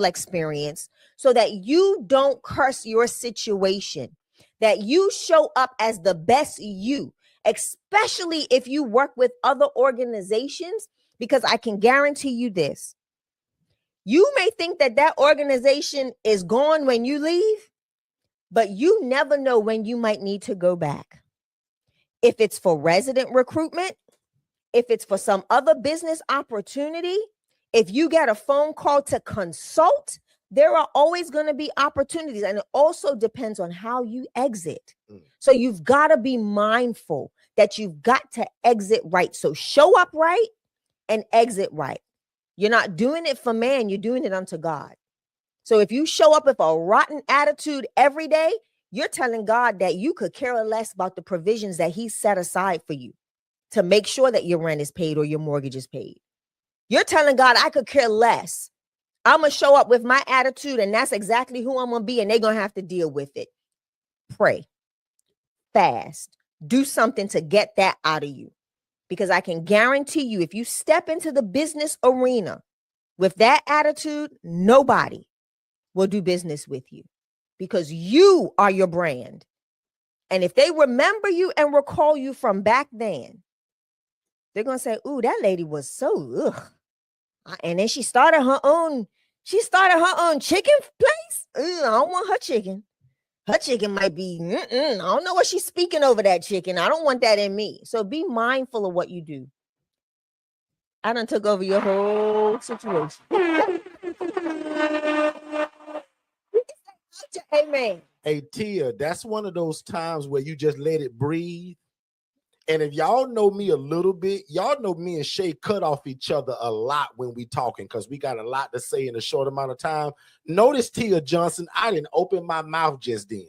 experience, so that you don't curse your situation, that you show up as the best you, especially if you work with other organizations, because I can guarantee you this: you may think that organization is gone when you leave, but you never know when you might need to go back. If it's for resident recruitment, if it's for some other business opportunity, if you get a phone call to consult, there are always going to be opportunities. And it also depends on how you exit. So you've got to be mindful that you've got to exit right. So show up right and exit right. You're not doing it for man, you're doing it unto God. So if you show up with a rotten attitude every day, you're telling God that you could care less about the provisions that he set aside for you to make sure that your rent is paid or your mortgage is paid. You're telling God, I could care less. I'm going to show up with my attitude, and that's exactly who I'm going to be, and they're going to have to deal with it. Pray, fast, do something to get that out of you. Because I can guarantee you, if you step into the business arena with that attitude, nobody will do business with you, because you are your brand. And if they remember you and recall you from back then, they're going to say, ooh, that lady was so, ugh. And then she started her own chicken place. I don't want her chicken. Her chicken might be, I don't know what she's speaking over that chicken. I don't want that in me. So be mindful of what you do. I done took over your whole situation. Amen. Hey, Tia, that's one of those times where you just let it breathe. And if y'all know me a little bit, y'all know me and Shay cut off each other a lot when we talking, because we got a lot to say in a short amount of time. Notice, Tia Johnson, I didn't open my mouth just then.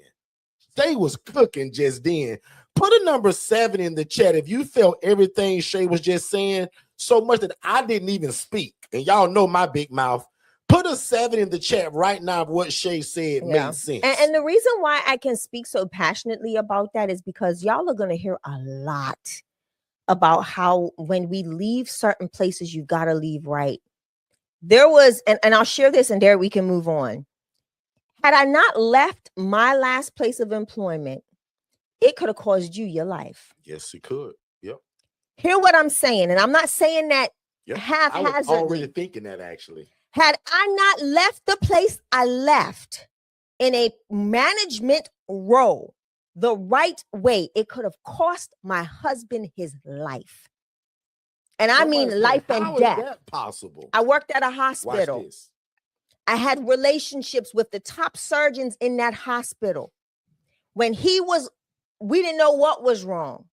Shay was cooking just then. Put a number 7 in the chat if you felt everything Shay was just saying so much that I didn't even speak. And y'all know my big mouth. Put a 7 in the chat right now of what Shay said made sense. And the reason why I can speak so passionately about that is because y'all are going to hear a lot about how when we leave certain places, you got to leave right. There was, and I'll share this and there we can move on. Had I not left my last place of employment, it could have caused you your life. Yes, it could. Yep. Hear what I'm saying. And I'm not saying that haphazardly. I was already thinking that, actually. Had I not left the place I left in a management role the right way, it could have cost my husband his life. And I mean life and death. How is that possible? I worked at a hospital. Watch this. I had relationships with the top surgeons in that hospital. When we didn't know what was wrong.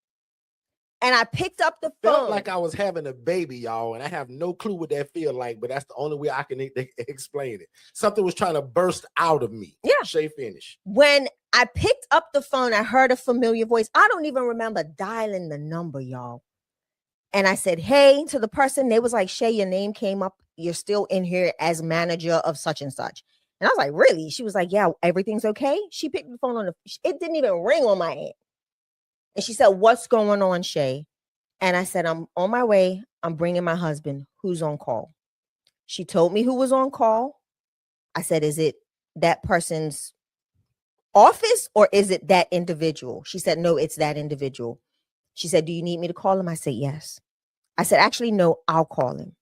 And I picked up the phone. Felt like I was having a baby, y'all, and I have no clue what that feel like, but that's the only way I can explain it. Something was trying to burst out of me. Yeah. Shay, finish. When I picked up the phone, I heard a familiar voice. I don't even remember dialing the number, y'all. And I said, hey, to the person. They was like, Shay, your name came up. You're still in here as manager of such and such. And I was like, really? She was like, yeah, everything's okay. She picked the phone it didn't even ring on my end. And she said, what's going on, Shay? And I said, I'm on my way. I'm bringing my husband. Who's on call? She told me who was on call. I said, is it that person's office or is it that individual? She said, no, it's that individual. She said, do you need me to call him? I said, yes. I said, actually, no, I'll call him.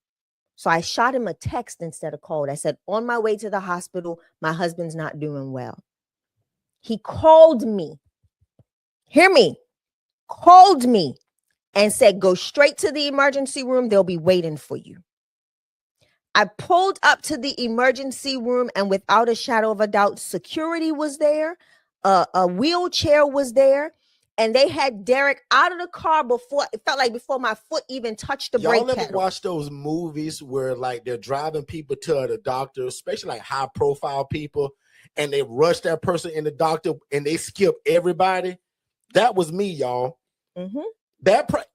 So I shot him a text instead of called. I said, on my way to the hospital, my husband's not doing well. He called me. Hear me. Called me and said, go straight to the emergency room. They'll be waiting for you. I pulled up to the emergency room, and without a shadow of a doubt, security was there. A wheelchair was there. And they had Derrick out of the car before, it felt like before my foot even touched the brake pedal. Y'all ever watch those movies where like they're driving people to the doctor, especially like high profile people, and they rush that person in the doctor and they skip everybody? That was me, y'all. Mm-hmm.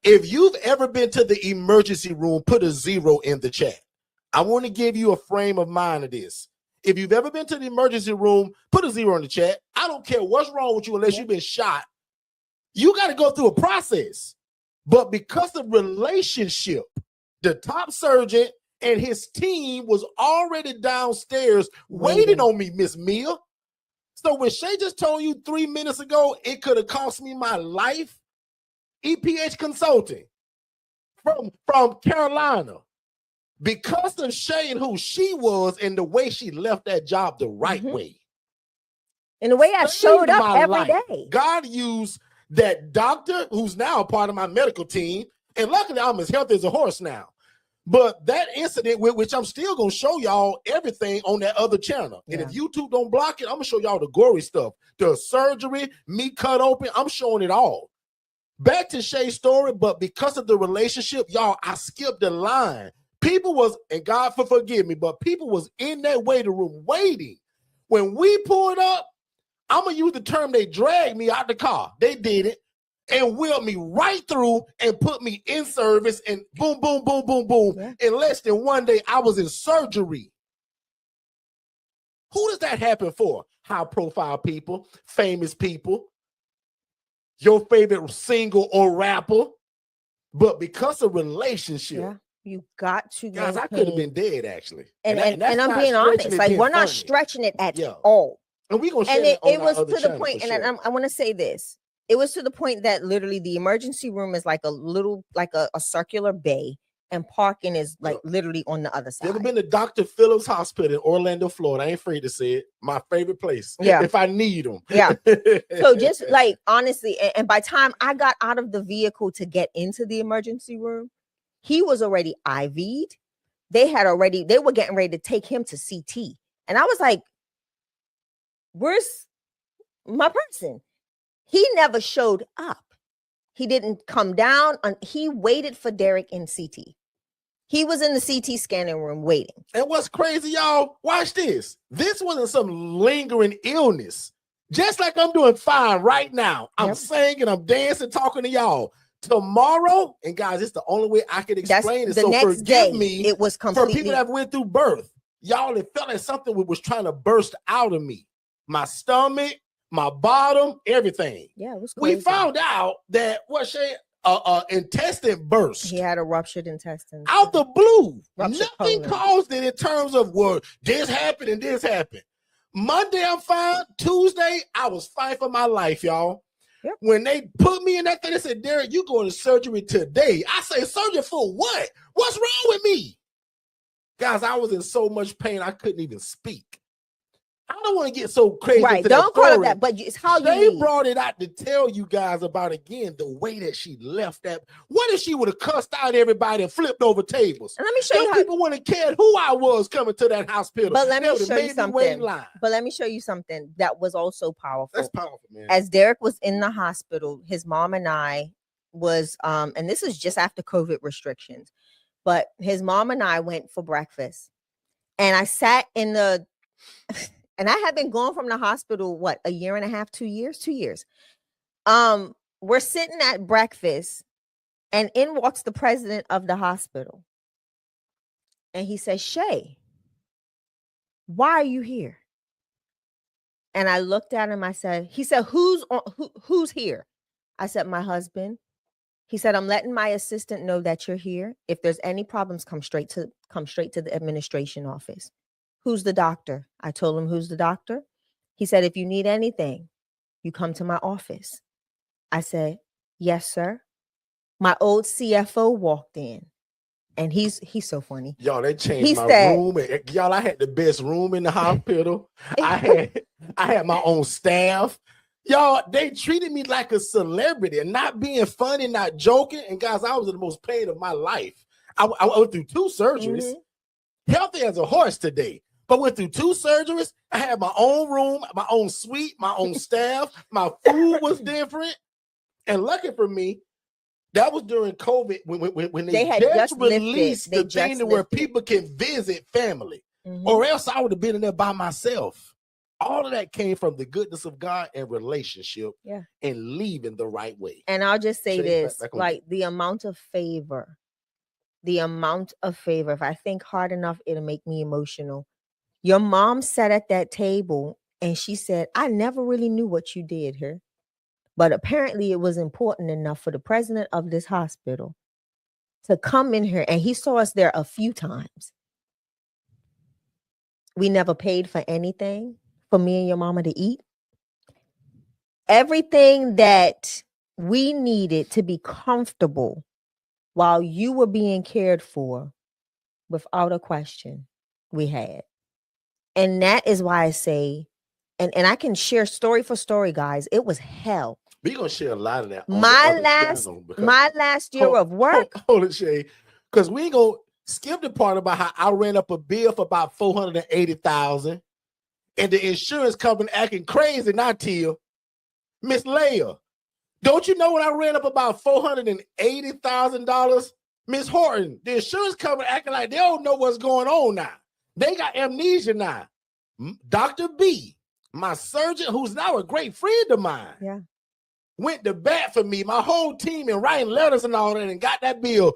If you've ever been to the emergency room, put a 0 in the chat. I want to give you a frame of mind of this. If you've ever been to the emergency room, put a 0 in the chat. I don't care what's wrong with you unless you've been shot. You got to go through a process. But because of relationship, the top surgeon and his team was already downstairs waiting on me, Miss Mia. So when Shay just told you 3 minutes ago, it could have cost me my life. EPH Consulting from Carolina. Because of Shay and who she was and the way she left that job the right way. And the way I showed up every day. God used that doctor who's now a part of my medical team, and luckily I'm as healthy as a horse now. But that incident, which I'm still going to show y'all everything on that other channel. And if YouTube don't block it, I'm going to show y'all the gory stuff. The surgery, me cut open, I'm showing it all. Back to Shay's story, but because of the relationship, y'all, I skipped the line. People was, and God forgive me, but people was in that waiting room waiting. When we pulled up, I'm going to use the term, they dragged me out the car. They did it and wheeled me right through and put me in service and boom, boom, boom, boom, boom. Yeah. In less than 1 day, I was in surgery. Who does that happen for? High profile people, famous people, your favorite single or rapper. But because of relationship, you got to. Guys, I could have been dead actually. And I'm being honest. Like, we're not stretching it at all. And we're going to share it was to the point, and I want to say this. It was to the point that literally the emergency room is like a little, like a circular bay, and parking is like literally on the other side. You ever been to Dr. Phillips Hospital in Orlando, Florida? I ain't afraid to say it. My favorite place. Yeah. If I need them. Yeah. So just like, honestly, and by the time I got out of the vehicle to get into the emergency room, he was already IV'd. They were getting ready to take him to CT. And I was like, where's my person? He never showed up. He didn't come down. He waited for Derrick in CT. He was in the CT scanning room waiting. And what's crazy, y'all, watch this. This wasn't some lingering illness. Just like I'm doing fine right now. I'm singing, I'm dancing, talking to y'all. Tomorrow, and guys, it's the only way I can explain it. So forgive me, it was completely, for people that went through birth. Y'all, it felt like something was trying to burst out of me. My stomach, my bottom, everything. Yeah, it was crazy. We found out that intestine burst. He had a ruptured intestine. Out the blue. Nothing caused it in terms of, well, this happened and this happened. Monday, I'm fine. Tuesday, I was fine for my life, y'all. Yep. When they put me in that thing, they said, Derrick, you going to surgery today. I say, surgery for what? What's wrong with me? Guys, I was in so much pain, I couldn't even speak. I don't want to get so crazy. Right, don't call it that, but it's how they brought it out to tell you guys about, again, the way that she left that. What if she would have cussed out everybody and flipped over tables? And let me show you how people wouldn't have cared who I was coming to that hospital. But let me show you something. But let me show you something that was also powerful. That's powerful, man. As Derrick was in the hospital, his mom and I was, and this is just after COVID restrictions, but his mom and I went for breakfast, and I sat in the. And I had been gone from the hospital, a year and a half, 2 years? 2 years. We're sitting at breakfast, and in walks the president of the hospital. And he says, Shay, why are you here? And I looked at him, he said, who's here? I said, my husband. He said, I'm letting my assistant know that you're here. If there's any problems, come straight to the administration office. Who's the doctor? I told him, who's the doctor? He said, if you need anything, you come to my office. I said, yes, sir. My old CFO walked in, And he's so funny. Y'all, they changed He my said- room. Y'all, I had the best room in the hospital. I had my own staff. Y'all, they treated me like a celebrity and not being funny, not joking. And guys, I was in the most pain of my life. I went through 2 surgeries. Healthy as a horse today, but went through 2 surgeries. I had my own room, my own suite, my own staff. My food was different. And lucky for me, that was during COVID when they had just lifted. released They the thing just to where lifted. people can visit family, or else I would have been in there by myself. All of that came from the goodness of God and relationship, and leaving the right way. And I'll just say Shay, this, back on like the amount of favor, if I think hard enough, it'll make me emotional. Your mom sat at that table and she said, I never really knew what you did here, but apparently it was important enough for the president of this hospital to come in here, and he saw us there a few times. We never paid for anything for me and your mama to eat. Everything that we needed to be comfortable while you were being cared for, without a question, we had. And that is why I say, and I can share story for story, guys. It was hell. We're gonna share a lot of that. My last year of work. Hold it, Shay, because we ain't gonna skip the part about how I ran up a bill for about $480,000, and the insurance company acting crazy. Not Tia, Miss Leah. Don't you know when I ran up about $480,000, Miss Horton? The insurance company acting like they don't know what's going on now. They got amnesia now. Dr. B, my surgeon, who's now a great friend of mine, went to bat for me, my whole team, and writing letters and all that, and got that bill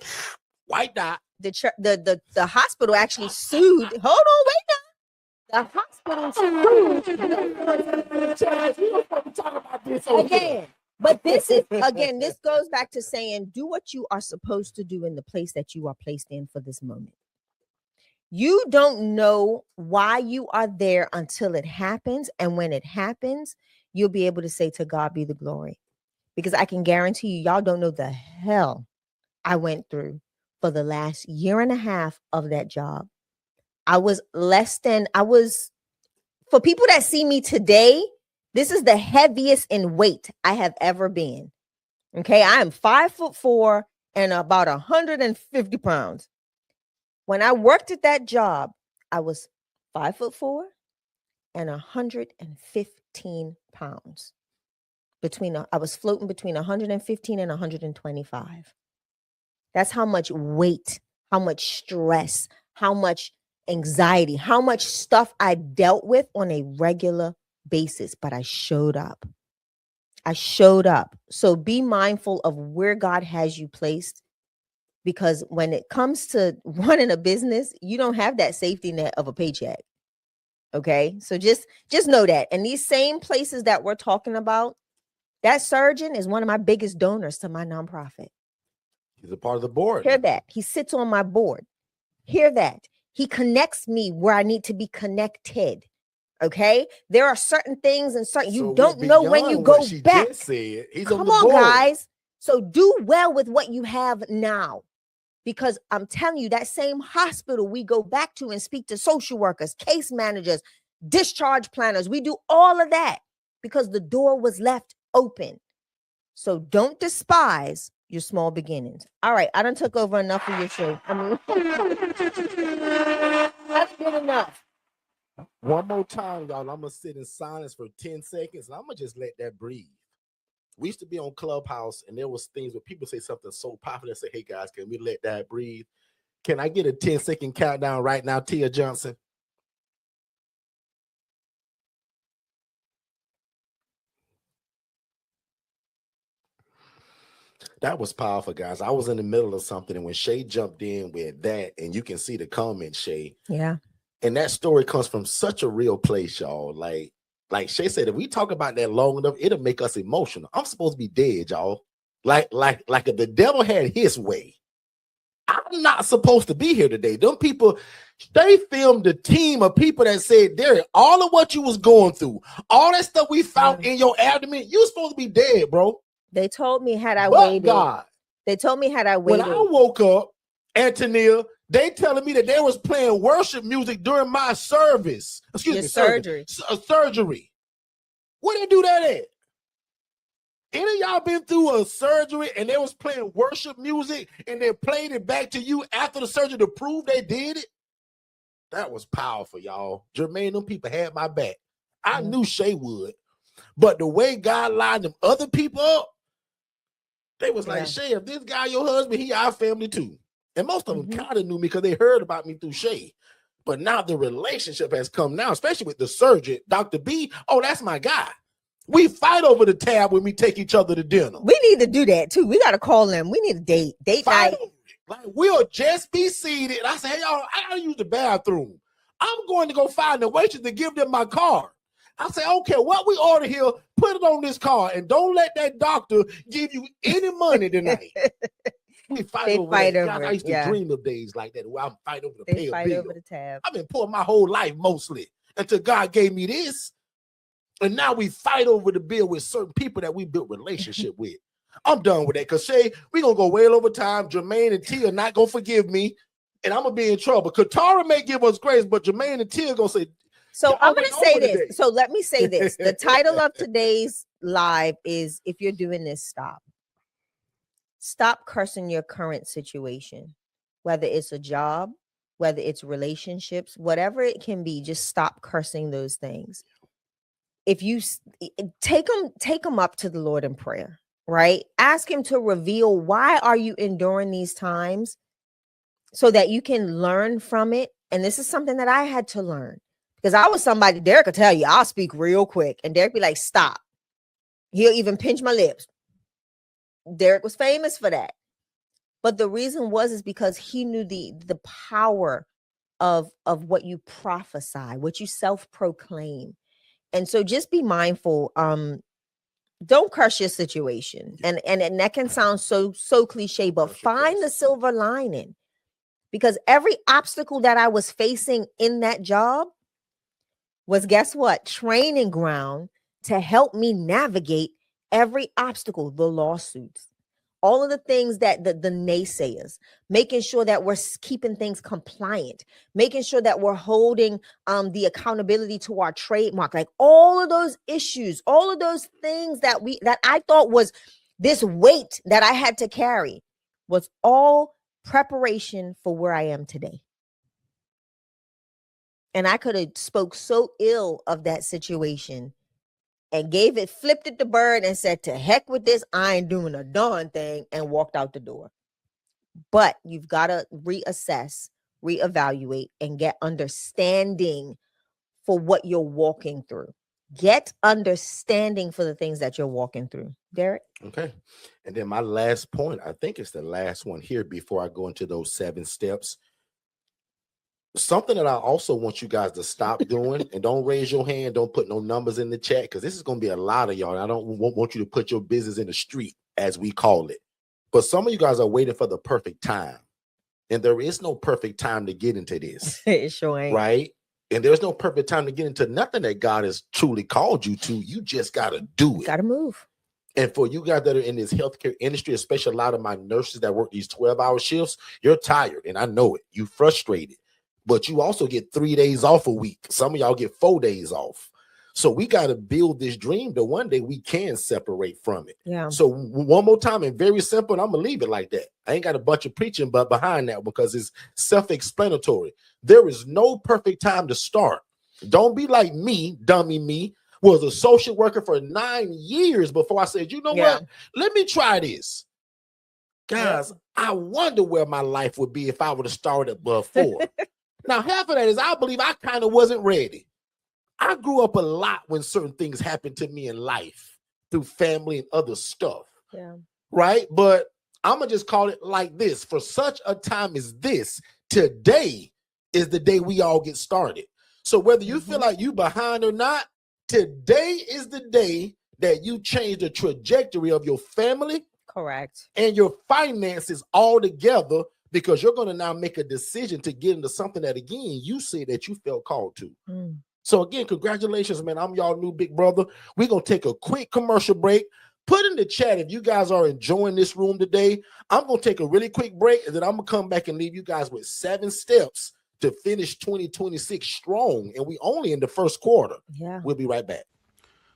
wiped out. The hospital actually sued. Hold on, wait now. The hospital sued. Again. But this goes back to saying, do what you are supposed to do in the place that you are placed in for this moment. You don't know why you are there until it happens. And when it happens, you'll be able to say, to God be the glory. Because I can guarantee you, y'all don't know the hell I went through for the last year and a half of that job. For people that see me today, this is the heaviest in weight I have ever been. Okay, I am 5'4" and about 150 pounds. When I worked at that job, I was 5'4" and 115 pounds. I was floating between 115 and 125. That's how much weight, how much stress, how much anxiety, how much stuff I dealt with on a regular basis. But I showed up. So be mindful of where God has you placed, because when it comes to running a business, you don't have that safety net of a paycheck. Okay, so just know that. And these same places that we're talking about, that surgeon is one of my biggest donors to my nonprofit. He's a part of the board. Hear that? He sits on my board. Hear that? He connects me where I need to be connected. Okay, there are certain things and certain you don't know when you go back. Come on, guys. So do well with what you have now, because I'm telling you, that same hospital we go back to and speak to social workers, case managers, discharge planners. We do all of that because the door was left open. So don't despise your small beginnings. All right, I done took over enough of your show. That's good enough. One more time, y'all. I'm gonna sit in silence for 10 seconds, and I'm gonna just let that breathe. We used to be on Clubhouse, and there was things where people say something so powerful and say, "Hey guys, can we let that breathe?" Can I get a 10-second countdown right now, Tia Johnson? That was powerful, guys. I was in the middle of something, and when Shay jumped in with that, and you can see the comment, Shay. Yeah. And that story comes from such a real place, y'all. Like Shay said, if we talk about that long enough, it'll make us emotional. I'm supposed to be dead, y'all. Like if the devil had his way, I'm not supposed to be here today. Them people, they filmed a team of people that said, Derrick, all of what you was going through, all that stuff we found in your abdomen, you supposed to be dead, bro. They told me had I waited. God. They told me had I waited. When I woke up Antonia, they telling me that they was playing worship music during my service. Excuse me, surgery. Surgery. Where they do that at? Any of y'all been through a surgery and they was playing worship music and they played it back to you after the surgery to prove they did it? That was powerful, y'all. Jermaine, them people had my back. I knew Shay would. But the way God lined them other people up, they was like, Shay, if this guy your husband, he our family too. And most of them kind of knew me because they heard about me through Shay. But now the relationship has come now, especially with the surgeon, Dr. B. Oh, that's my guy. We fight over the tab when we take each other to dinner. We need to do that too. We got to call them. We need a date night. Like, we'll just be seated. I say, hey, y'all, I gotta use the bathroom. I'm going to go find the waitress to give them my card. I say, okay, what we order here, put it on this card, and don't let that doctor give you any money tonight. We fight over that. I used to dream of days like that where I'm fighting over the pay bill. Over the tab. I've been poor my whole life mostly until God gave me this. And now we fight over the bill with certain people that we built relationship with. I'm done with that because Shay, we're going to go well over time. Jermaine and Tia are not going to forgive me, and I'm going to be in trouble. Katara may give us grace, but Jermaine and Tia going to say. So I'm going to say this. Today. So let me say this. The title of today's live is, if you're doing this, stop. Stop cursing your current situation, whether it's a job, whether it's relationships, whatever it can be, just stop cursing those things. If you take them up to the Lord in prayer, right? Ask him to reveal, why are you enduring these times, so that you can learn from it. And this is something that I had to learn, because I was somebody, Derrick will tell you, I'll speak real quick. And Derrick be like, stop. He'll even pinch my lips. Derrick was famous for that. But the reason is because he knew the power of what you prophesy, what you self-proclaim. And so just be mindful. Don't curse your situation. And that can sound so cliche, but find the silver lining. Because every obstacle that I was facing in that job was, guess what? Training ground to help me navigate every obstacle, the lawsuits, all of the things that the naysayers, making sure that we're keeping things compliant, making sure that we're holding the accountability to our trademark, like all of those issues, all of those things that I thought was this weight that I had to carry, was all preparation for where I am today. And I could have spoke so ill of that situation and flipped it the bird and said, to heck with this, I ain't doing a darn thing, and walked out the door. But you've got to reassess, reevaluate, and get understanding for what you're walking through. Get understanding for the things that you're walking through. Derrick? Okay. And then my last point, I think it's the last one here before I go into those 7 steps. Something that I also want you guys to stop doing, and don't raise your hand, don't put no numbers in the chat, because this is going to be a lot of y'all. And I don't want you to put your business in the street, as we call it. But some of you guys are waiting for the perfect time. And there is no perfect time to get into this. It sure ain't. Right? And there's no perfect time to get into nothing that God has truly called you to. You just got to do it. Got to move. And for you guys that are in this healthcare industry, especially a lot of my nurses that work these 12-hour shifts, you're tired. And I know it. You're frustrated. But you also get 3 days off a week. Some of y'all get 4 days off. So we got to build this dream that one day we can separate from it. Yeah. So one more time, and very simple, and I'm going to leave it like that. I ain't got a bunch of preaching but behind that, because it's self-explanatory. There is no perfect time to start. Don't be like me, dummy me, was a social worker for 9 years before I said, you know what? Let me try this. Guys, I wonder where my life would be if I would have started before. Now, half of that is I believe I kind of wasn't ready. I grew up a lot when certain things happened to me in life through family and other stuff. Yeah. Right? But I'm going to just call it like this. For such a time as this, today is the day we all get started. So whether you feel like you behind or not, today is the day that you change the trajectory of your family. Correct. And your finances all together, because you're going to now make a decision to get into something that, again, you said that you felt called to. So, again, congratulations, man. I'm y'all new big brother. We're going to take a quick commercial break. Put in the chat if you guys are enjoying this room today. I'm going to take a really quick break, and then I'm going to come back and leave you guys with 7 steps to finish 2026 strong. And we only in the first quarter. Yeah. We'll be right back.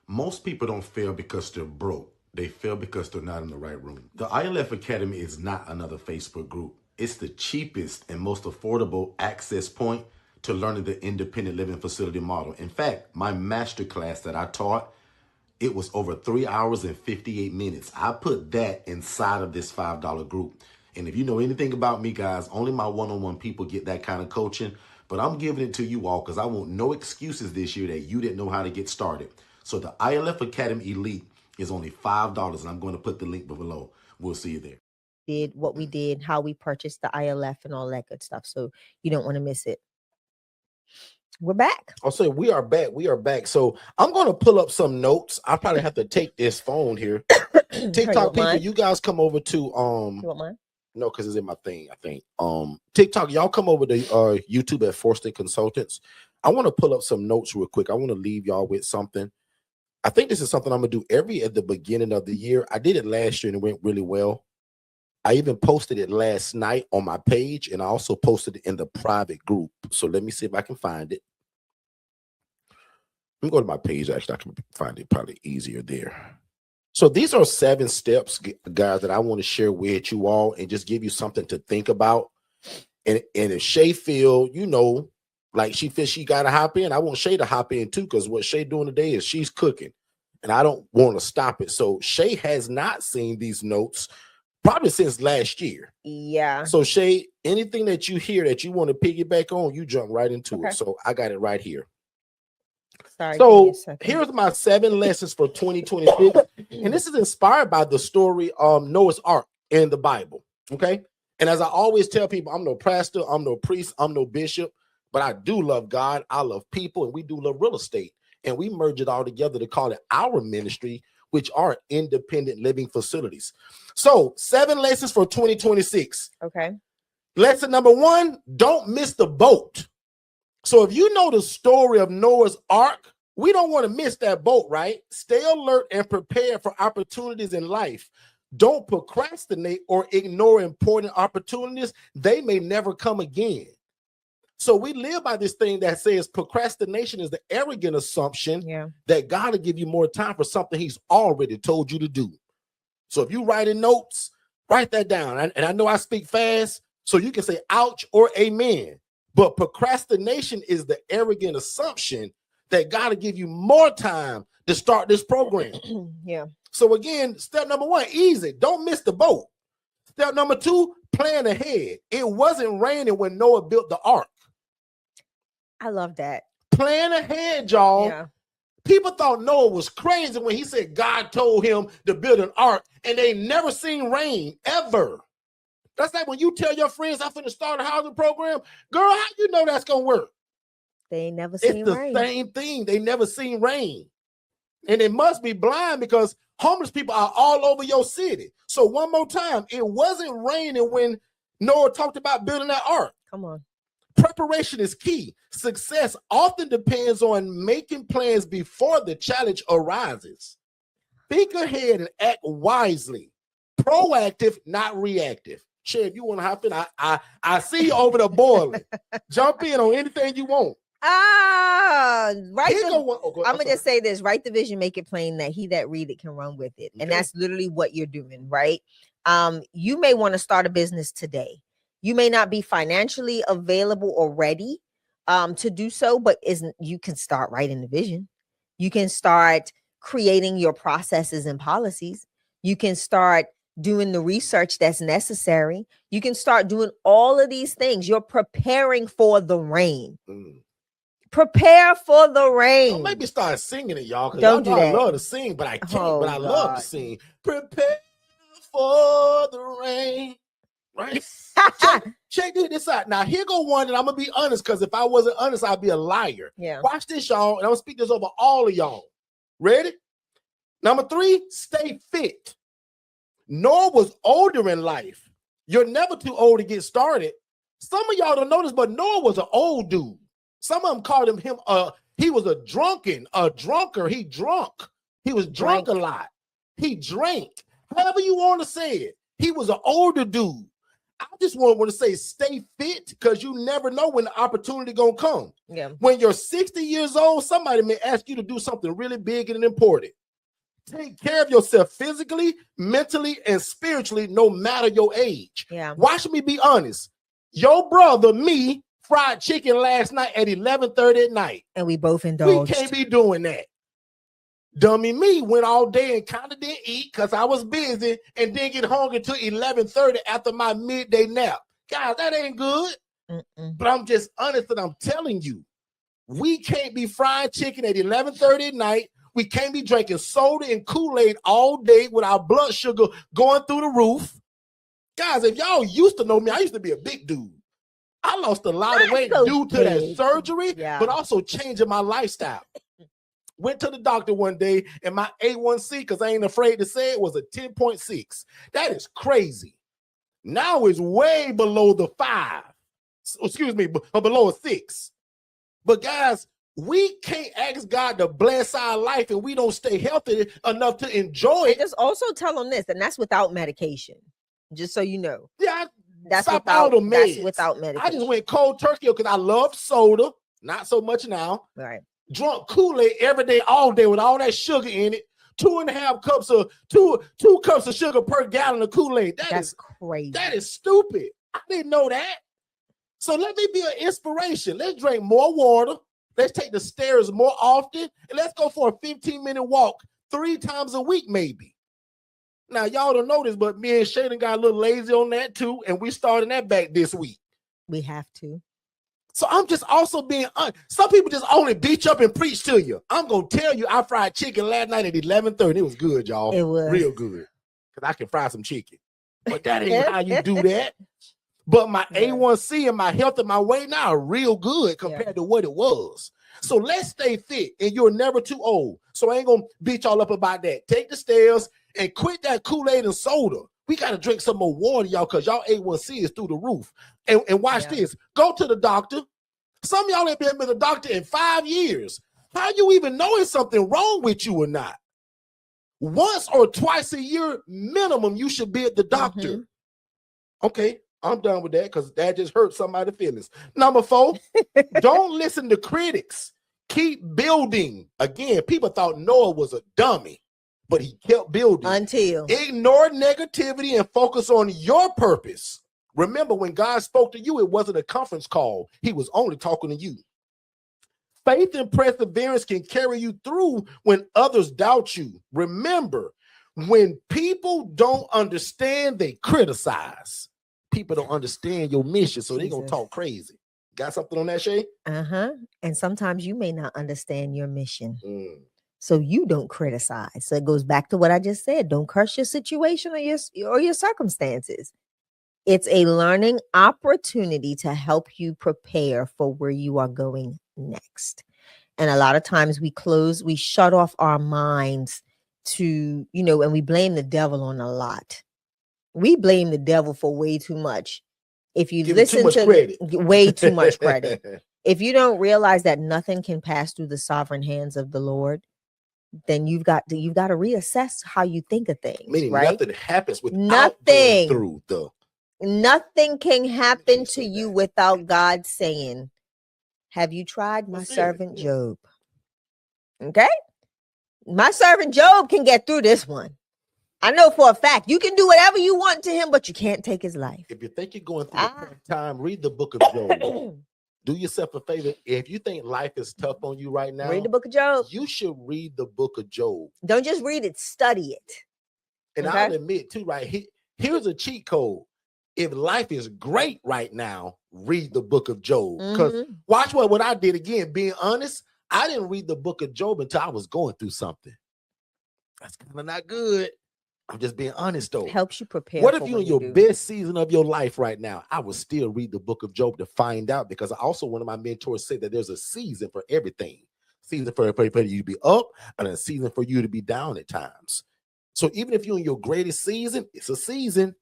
Most people don't fail because they're broke. They fail because they're not in the right room. The ILF Academy is not another Facebook group. It's the cheapest and most affordable access point to learning the independent living facility model. In fact, my masterclass that I taught, it was over 3 hours and 58 minutes. I put that inside of this $5 group. And if you know anything about me, guys, only my one-on-one people get that kind of coaching. But I'm giving it to you all because I want no excuses this year that you didn't know how to get started. So the ILF Academy Elite is only $5, and I'm going to put the link below. We'll see you there. Did what we did, how we purchased the ILF and all that good stuff. So you don't want to miss it. We're back. I'll say we are back. We are back. So I'm going to pull up some notes. I probably have to take this phone here. TikTok people, you guys come over to You want mine? no, because it's in my thing, I think. TikTok, y'all come over to YouTube at Forston Consultants. I want to pull up some notes real quick. I want to leave y'all with something. I think this is something I'm gonna do at the beginning of the year. I did it last year and it went really well. I even posted it last night on my page, and I also posted it in the private group. So let me see if I can find it. Let me go to my page. Actually, I can find it probably easier there. So these are 7 steps, guys, that I want to share with you all and just give you something to think about. And if Shay feel, like she feels she got to hop in, I want Shay to hop in too, because what Shay doing today is she's cooking, and I don't want to stop it. So Shay has not seen these notes probably since last year. Yeah. So Shay, anything that you hear that you want to piggyback on, you jump right into it. So I got it right here. Sorry. So here's my 7 lessons for 2026. And this is inspired by the story Noah's Ark in the Bible. Okay. And as I always tell people, I'm no pastor, I'm no priest, I'm no bishop, but I do love God. I love people, and we do love real estate. And we merge it all together to call it our ministry, which are independent living facilities. So 7 lessons for 2026. Okay. Lesson number 1, don't miss the boat. So if you know the story of Noah's Ark, we don't want to miss that boat, right? Stay alert and prepare for opportunities in life. Don't procrastinate or ignore important opportunities. They may never come again. So we live by this thing that says procrastination is the arrogant assumption that God will give you more time for something he's already told you to do. So if you write in notes, write that down. And I know I speak fast, so you can say ouch or amen. But procrastination is the arrogant assumption that God will give you more time to start this program. So again, step number 1, easy. Don't miss the boat. Step number 2, plan ahead. It wasn't raining when Noah built the ark. I love that. Plan ahead, y'all. Yeah. People thought Noah was crazy when he said God told him to build an ark, and they never seen rain ever. That's like when you tell your friends I'm finna start a housing program. Girl, how you know that's gonna work? They ain't never seen rain. It's the same thing. They never seen rain. And it must be blind because homeless people are all over your city. So one more time, it wasn't raining when Noah talked about building that ark. Come on. Preparation is key. Success often depends on making plans before the challenge arises. Think ahead and act wisely. Proactive, not reactive. Shay, if you want to hop in, I see you over the boiling. Jump in on anything you want. Right. I'm gonna just say this: write the vision, make it plain, that he that read it can run with it. And that's literally what you're doing, right? You may want to start a business today. You may not be financially available or ready to do so, but you can start writing the vision. You can start creating your processes and policies. You can start doing the research that's necessary. You can start doing all of these things. You're preparing for the rain. Prepare for the rain. Don't make me start singing it, y'all. Don't do that. I love to sing, but I can't. But I love to sing. Prepare for the rain. Right? check this out. Now, here go one, and I'm gonna be honest, because if I wasn't honest, I'd be a liar. Yeah. Watch this, y'all, and I'm gonna speak this over all of y'all. Ready? Number 3, stay fit. Noah was older in life. You're never too old to get started. Some of y'all don't know this, but Noah was an old dude. Some of them called him he was a drunker. He drunk. He was drunk a lot. He drank. However you want to say it. He was an older dude. I just want to say stay fit because you never know when the opportunity gonna come. Yeah. When you're 60 years old, somebody may ask you to do something really big and important. Take care of yourself physically, mentally, and spiritually, no matter your age. Yeah. Watch me be honest. Your brother, me, fried chicken last night at 11:30 at night. And we both indulged. We can't be doing that. Dummy me went all day and kind of didn't eat because I was busy and didn't get hungry until 11:30 after my midday nap. Guys, that ain't good. But I'm just honest and I'm telling you, we can't be frying chicken at 11:30 at night. We can't be drinking soda and Kool-Aid all day with our blood sugar going through the roof. Guys, if y'all used to know me, I used to be a big dude. I lost a lot of weight due to that surgery, but also changing my lifestyle. Went to the doctor one day and my A1C, because I ain't afraid to say it, was a 10.6. That is crazy. Now it's way below the 5. Excuse me, below a 6. But guys, we can't ask God to bless our life and we don't stay healthy enough to enjoy it. Just also tell them this, and that's without medication. Just so you know. Yeah, that's without medication. I just went cold turkey because I love soda. Not so much now. Right. Drunk Kool-Aid every day, all day with all that sugar in it. 2.5 cups of two cups of sugar per gallon of Kool-Aid. That's crazy. That is stupid. I didn't know that. So let me be an inspiration. Let's drink more water. Let's take the stairs more often. And let's go for a 15-minute walk 3 times a week, maybe. Now, y'all don't know this, but me and Shaden got a little lazy on that too. And we starting that back this week. We have to. So I'm just also being some people just only beat you up and preach to you. I'm gonna tell you, I fried chicken last night at 11:30. It was good, y'all. It was real good. Because I can fry some chicken. But that ain't how you do that. But my A1C and my health and my weight now are real good compared to what it was. So let's stay fit, and you're never too old. So I ain't gonna beat y'all up about that. Take the stairs and quit that Kool-Aid and soda. We got to drink some more water, y'all, because y'all A1C is through the roof. And watch this. Go to the doctor. Some of y'all ain't been to the doctor in 5 years. How you even know if something wrong with you or not? Once or twice a year minimum, you should be at the doctor. Okay, I'm done with that because that just hurt somebody's feelings. Number 4, don't listen to critics. Keep building. Again, people thought Noah was a dummy, but he kept building. Until. Ignore negativity and focus on your purpose. Remember, when God spoke to you, it wasn't a conference call. He was only talking to you. Faith and perseverance can carry you through when others doubt you. Remember, when people don't understand, they criticize. People don't understand your mission, so they're going to talk crazy. Got something on that, Shay? And sometimes you may not understand your mission. So you don't criticize. So it goes back to what I just said. Don't curse your situation or your circumstances. It's a learning opportunity to help you prepare for where you are going next. And a lot of times we shut off our minds to, and we blame the devil on a lot. We blame the devil for way too much. If you listen to way too much credit, if you don't realize that nothing can pass through the sovereign hands of the Lord, then you've got to reassess how you think of things. Meaning right? Nothing happens without going through the. Nothing can happen to you without God saying, "Have you tried my servant Job?" Okay, my servant Job can get through this one. I know for a fact you can do whatever you want to him, but you can't take his life. If you think you're going through a tough time, read the book of Job. Do yourself a favor. If you think life is tough on you right now, read the book of Job. You should read the book of Job. Don't just read it, study it. And I'll admit too, right? Here's a cheat code. If life is great right now, read the book of Job. Because watch what I did again. Being honest, I didn't read the book of Job until I was going through something. That's kind of not good. I'm just being honest though. Helps you prepare. What if you're in your best season of your life right now? I would still read the book of Job to find out, because also one of my mentors said that there's a season for everything. Season for you to be up and a season for you to be down at times. So even if you're in your greatest season, it's a season.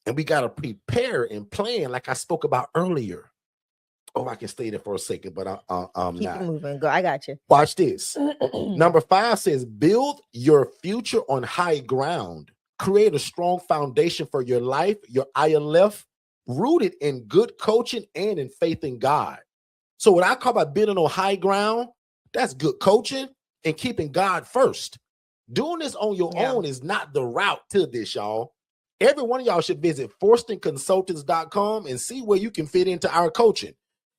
And we got to prepare and plan like I spoke about earlier. Oh, I can stay there for a second, but I'm Keep not. it moving. Go. I got you. Watch this. Number 5 says, build your future on high ground. Create a strong foundation for your life, your ILF, rooted in good coaching and in faith in God. So what I call by building on high ground, that's good coaching and keeping God first. Doing this on your own is not the route to this, y'all. Every one of y'all should visit forstonconsultants.com and see where you can fit into our coaching.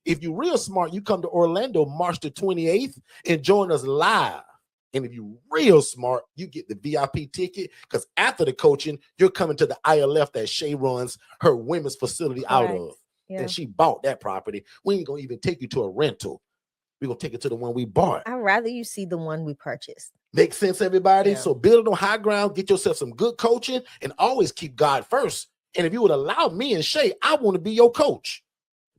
If you're real smart, you come to Orlando March the 28th and join us live. And if you're real smart, you get the VIP ticket, because after the coaching, you're coming to the ILF that Shay runs her women's facility out of. And she bought that property. We ain't gonna even take you to a rental. We're gonna take it to the one we bought. I'd rather you see the one we purchased. Make sense, everybody? So build it on high ground, get yourself some good coaching, and always keep God first. And if you would allow me and Shay, I want to be your coach.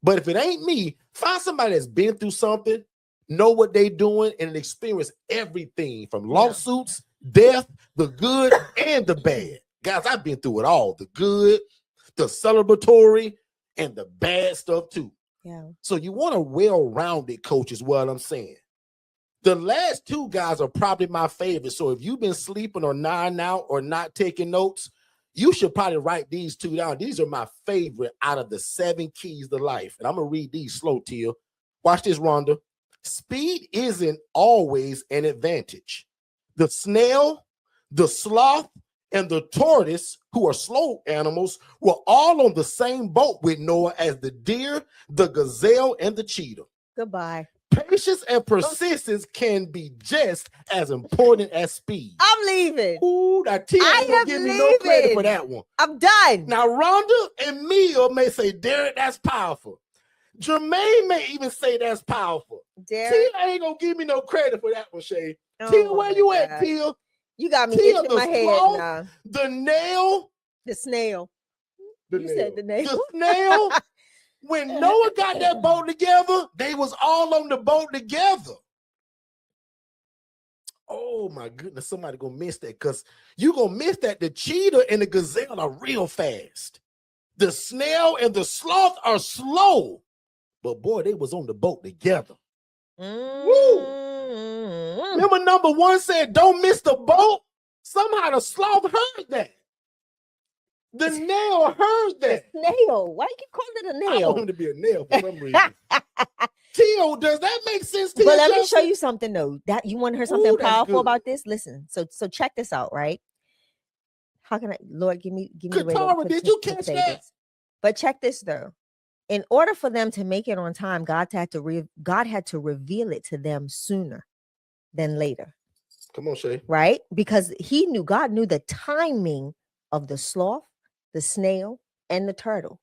But if it ain't me, find somebody that's been through something, know what they're doing, and experience everything from lawsuits, death, the good, and the bad. Guys, I've been through it all. The good, the celebratory, and the bad stuff too. So you want a well-rounded coach is what I'm saying. The last 2 guys are probably my favorite. So if you've been sleeping or nodding out or not taking notes, you should probably write these 2 down. These are my favorite out of the 7 keys to life. And I'm going to read these slow, Teal. Watch this, Rhonda. Speed isn't always an advantage. The snail, the sloth, and the tortoise, who are slow animals, were all on the same boat with Noah as the deer, the gazelle, and the cheetah. Goodbye. Patience and persistence can be just as important as speed. I'm leaving. Ooh, now Tia ain't gonna give me no credit for that one. I'm done. Now Rhonda and Mia may say, Derrick, that's powerful. Jermaine may even say that's powerful. Derrick, Tia ain't gonna give me no credit for that one, Shay. Tia, where you at, Tia? You got me itching my head now. The nail. The snail. You said the nail. The snail. When Noah got that boat together, they was all on the boat together. Oh my goodness, somebody gonna miss that, because you gonna miss that the cheetah and the gazelle are real fast. The snail and the sloth are slow, but boy, they was on the boat together. Woo! Remember number 1 said, don't miss the boat? Somehow the sloth heard that. The nail heard that. The nail. Why you keep calling it a nail? I want him to be a nail for some reason. Tio, does that make sense to you? But let me show you something though. That you want to hear something powerful about this? Listen. So check this out, right? How can I, Lord, give me Katara, did you catch that? This. But check this though. In order for them to make it on time, God had to reveal it to them sooner than later. Come on, Shay. Right? Because God knew the timing of the sloth, the snail, and the turtle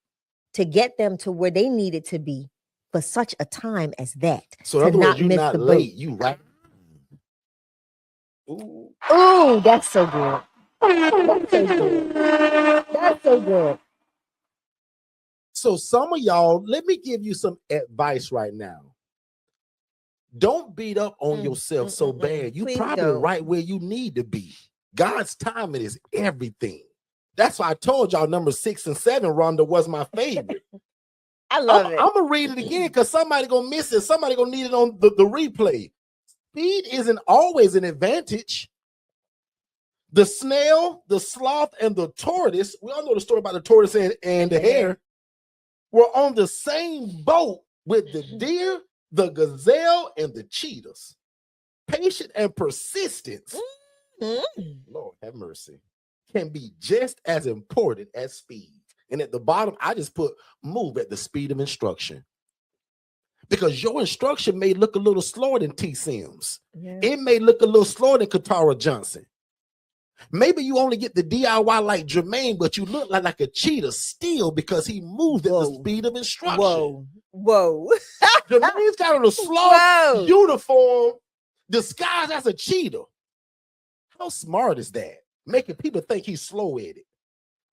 to get them to where they needed to be for such a time as that. So in other words, you're not late. You right. Ooh, that's so good. That's so good. That's so good. So some of y'all, let me give you some advice right now. Don't beat up on yourself so bad. You probably right where you need to be. God's timing is everything. That's why I told y'all number 6 and 7, Rhonda, was my favorite. I love it. I'm gonna read it again because somebody gonna miss it. Somebody gonna need it on the replay. Speed isn't always an advantage. The snail, the sloth, and the tortoise, we all know the story about the tortoise and the hare, were on the same boat with the deer, the gazelle, and the cheetahs. Patience and persistence, Lord have mercy, can be just as important as speed. And at the bottom, I just put move at the speed of instruction. Because your instruction may look a little slower than T. Sims. Yeah. It may look a little slower than Katara Johnson. Maybe you only get the DIY like Jermaine, but you look like a cheetah still because he moved at the speed of instruction. Whoa. Jermaine's got on a sloth uniform disguised as a cheetah. How smart is that? Making people think he's slow at it.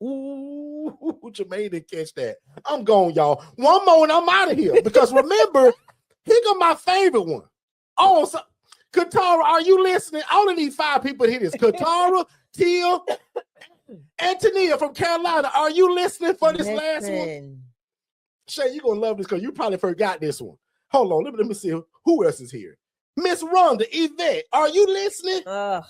Ooh, Jermaine didn't catch that. I'm gone, y'all. One more and I'm out of here. Because remember, here got my favorite one. Oh, so, Katara, are you listening? I only need 5 people to hear this. Katara, Tia, Antonia from Carolina, are you listening for this last one? Shay, you're gonna love this because you probably forgot this one. Hold on, let me see who else is here. Miss Rhonda Yvette, are you listening? I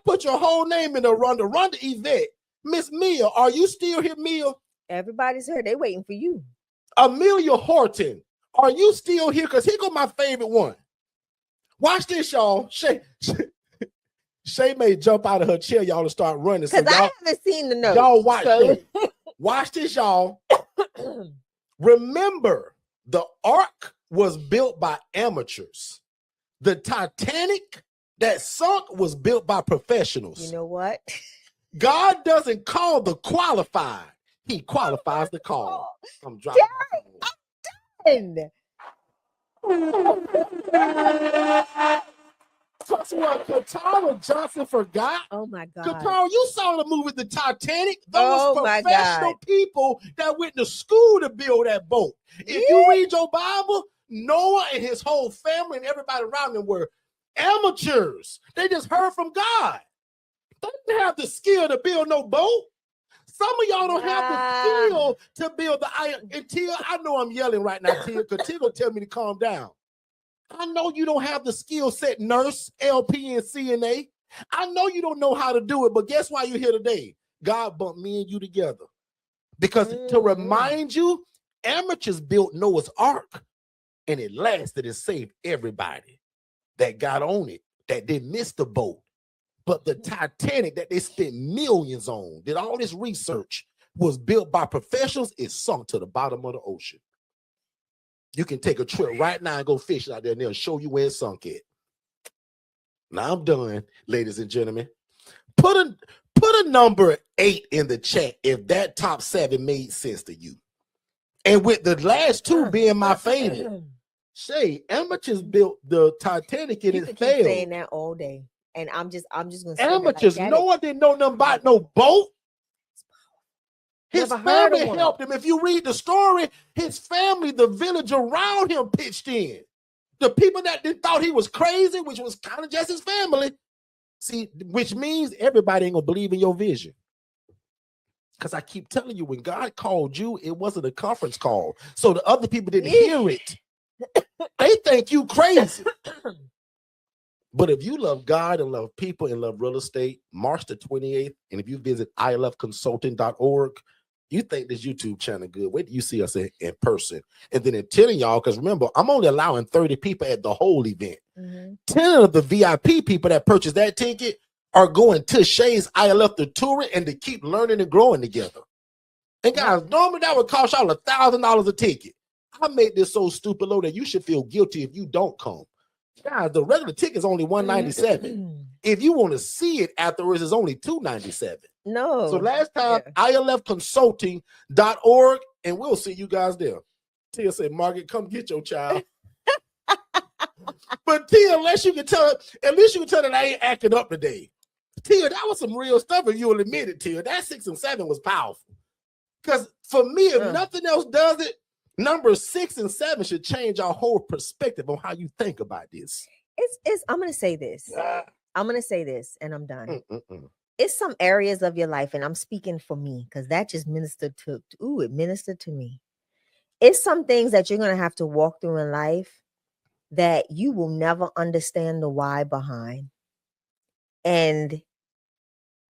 put your whole name in there, Rhonda Yvette. Miss Mia, are you still here, Mia? Everybody's here. They waiting for you. Amelia Horton, are you still here? Because here go my favorite one. Watch this, y'all. Shay may jump out of her chair, y'all, and start running. Because I haven't seen the notes. Y'all watch this. Watch this, y'all. Remember, the Ark was built by amateurs. The Titanic that sunk was built by professionals. You know what? God doesn't call the qualified. He qualifies the call. I'm dropping. I'm done. That's what Katara Johnson forgot. Oh my God. Katara, you saw the movie The Titanic. Those professional people that went to school to build that boat. If you read your Bible, Noah and his whole family and everybody around them were amateurs. They just heard from God. They didn't have the skill to build no boat. Some of y'all don't have the skill to build the iron. And Tia, I know I'm yelling right now, Tia, because Tia will tell me to calm down. I know you don't have the skill set, nurse, LP, and CNA. I know you don't know how to do it, but guess why you're here today? God bumped me and you together. Because to remind you, amateurs built Noah's Ark, and it lasted and saved everybody that got on it, that didn't miss the boat. But the Titanic that they spent millions on, did all this research, was built by professionals. It sunk to the bottom of the ocean. You can take a trip right now and go fishing out there, and they'll show you where it sunk at. Now I'm done, ladies and gentlemen. Put a number 8 in the chat if that top 7 made sense to you. And with the last 2 being my favorite, Shay, amateurs built the Titanic and it failed. Saying that all day, and I'm just gonna say amateurs. No one didn't know nothing about no boat. His family helped him. If you read the story, his family, the village around him pitched in. The people that thought he was crazy, which was kind of just his family. See, which means everybody ain't gonna believe in your vision. Because I keep telling you, when God called you, it wasn't a conference call. So the other people didn't hear it. They think you crazy. But if you love God and love people and love real estate, March the 28th, and if you visit ilfconsulting.org, you think this YouTube channel good. Wait till you see us in person. And then telling y'all, because remember, I'm only allowing 30 people at the whole event. 10 of the VIP people that purchased that ticket are going to Shay's ILF to tour it and to keep learning and growing together. And guys, normally that would cost y'all $1,000 a ticket. I made this so stupid low that you should feel guilty if you don't come. Guys, the regular ticket is only $197. If you want to see it afterwards, it's only $297. No. So last time, ilfconsulting.org, and we'll see you guys there. Tia said, Margaret, come get your child. But Tia, at least you can tell that I ain't acting up today. Tia, that was some real stuff, if you will admit it, Tia. That 6 and 7 was powerful. Because for me, if nothing else does it, number 6 and 7 should change our whole perspective on how you think about this. I'm going to say this. I'm going to say this, and I'm done. It's some areas of your life, and I'm speaking for me, because that just ministered to me. It's some things that you're going to have to walk through in life that you will never understand the why behind. And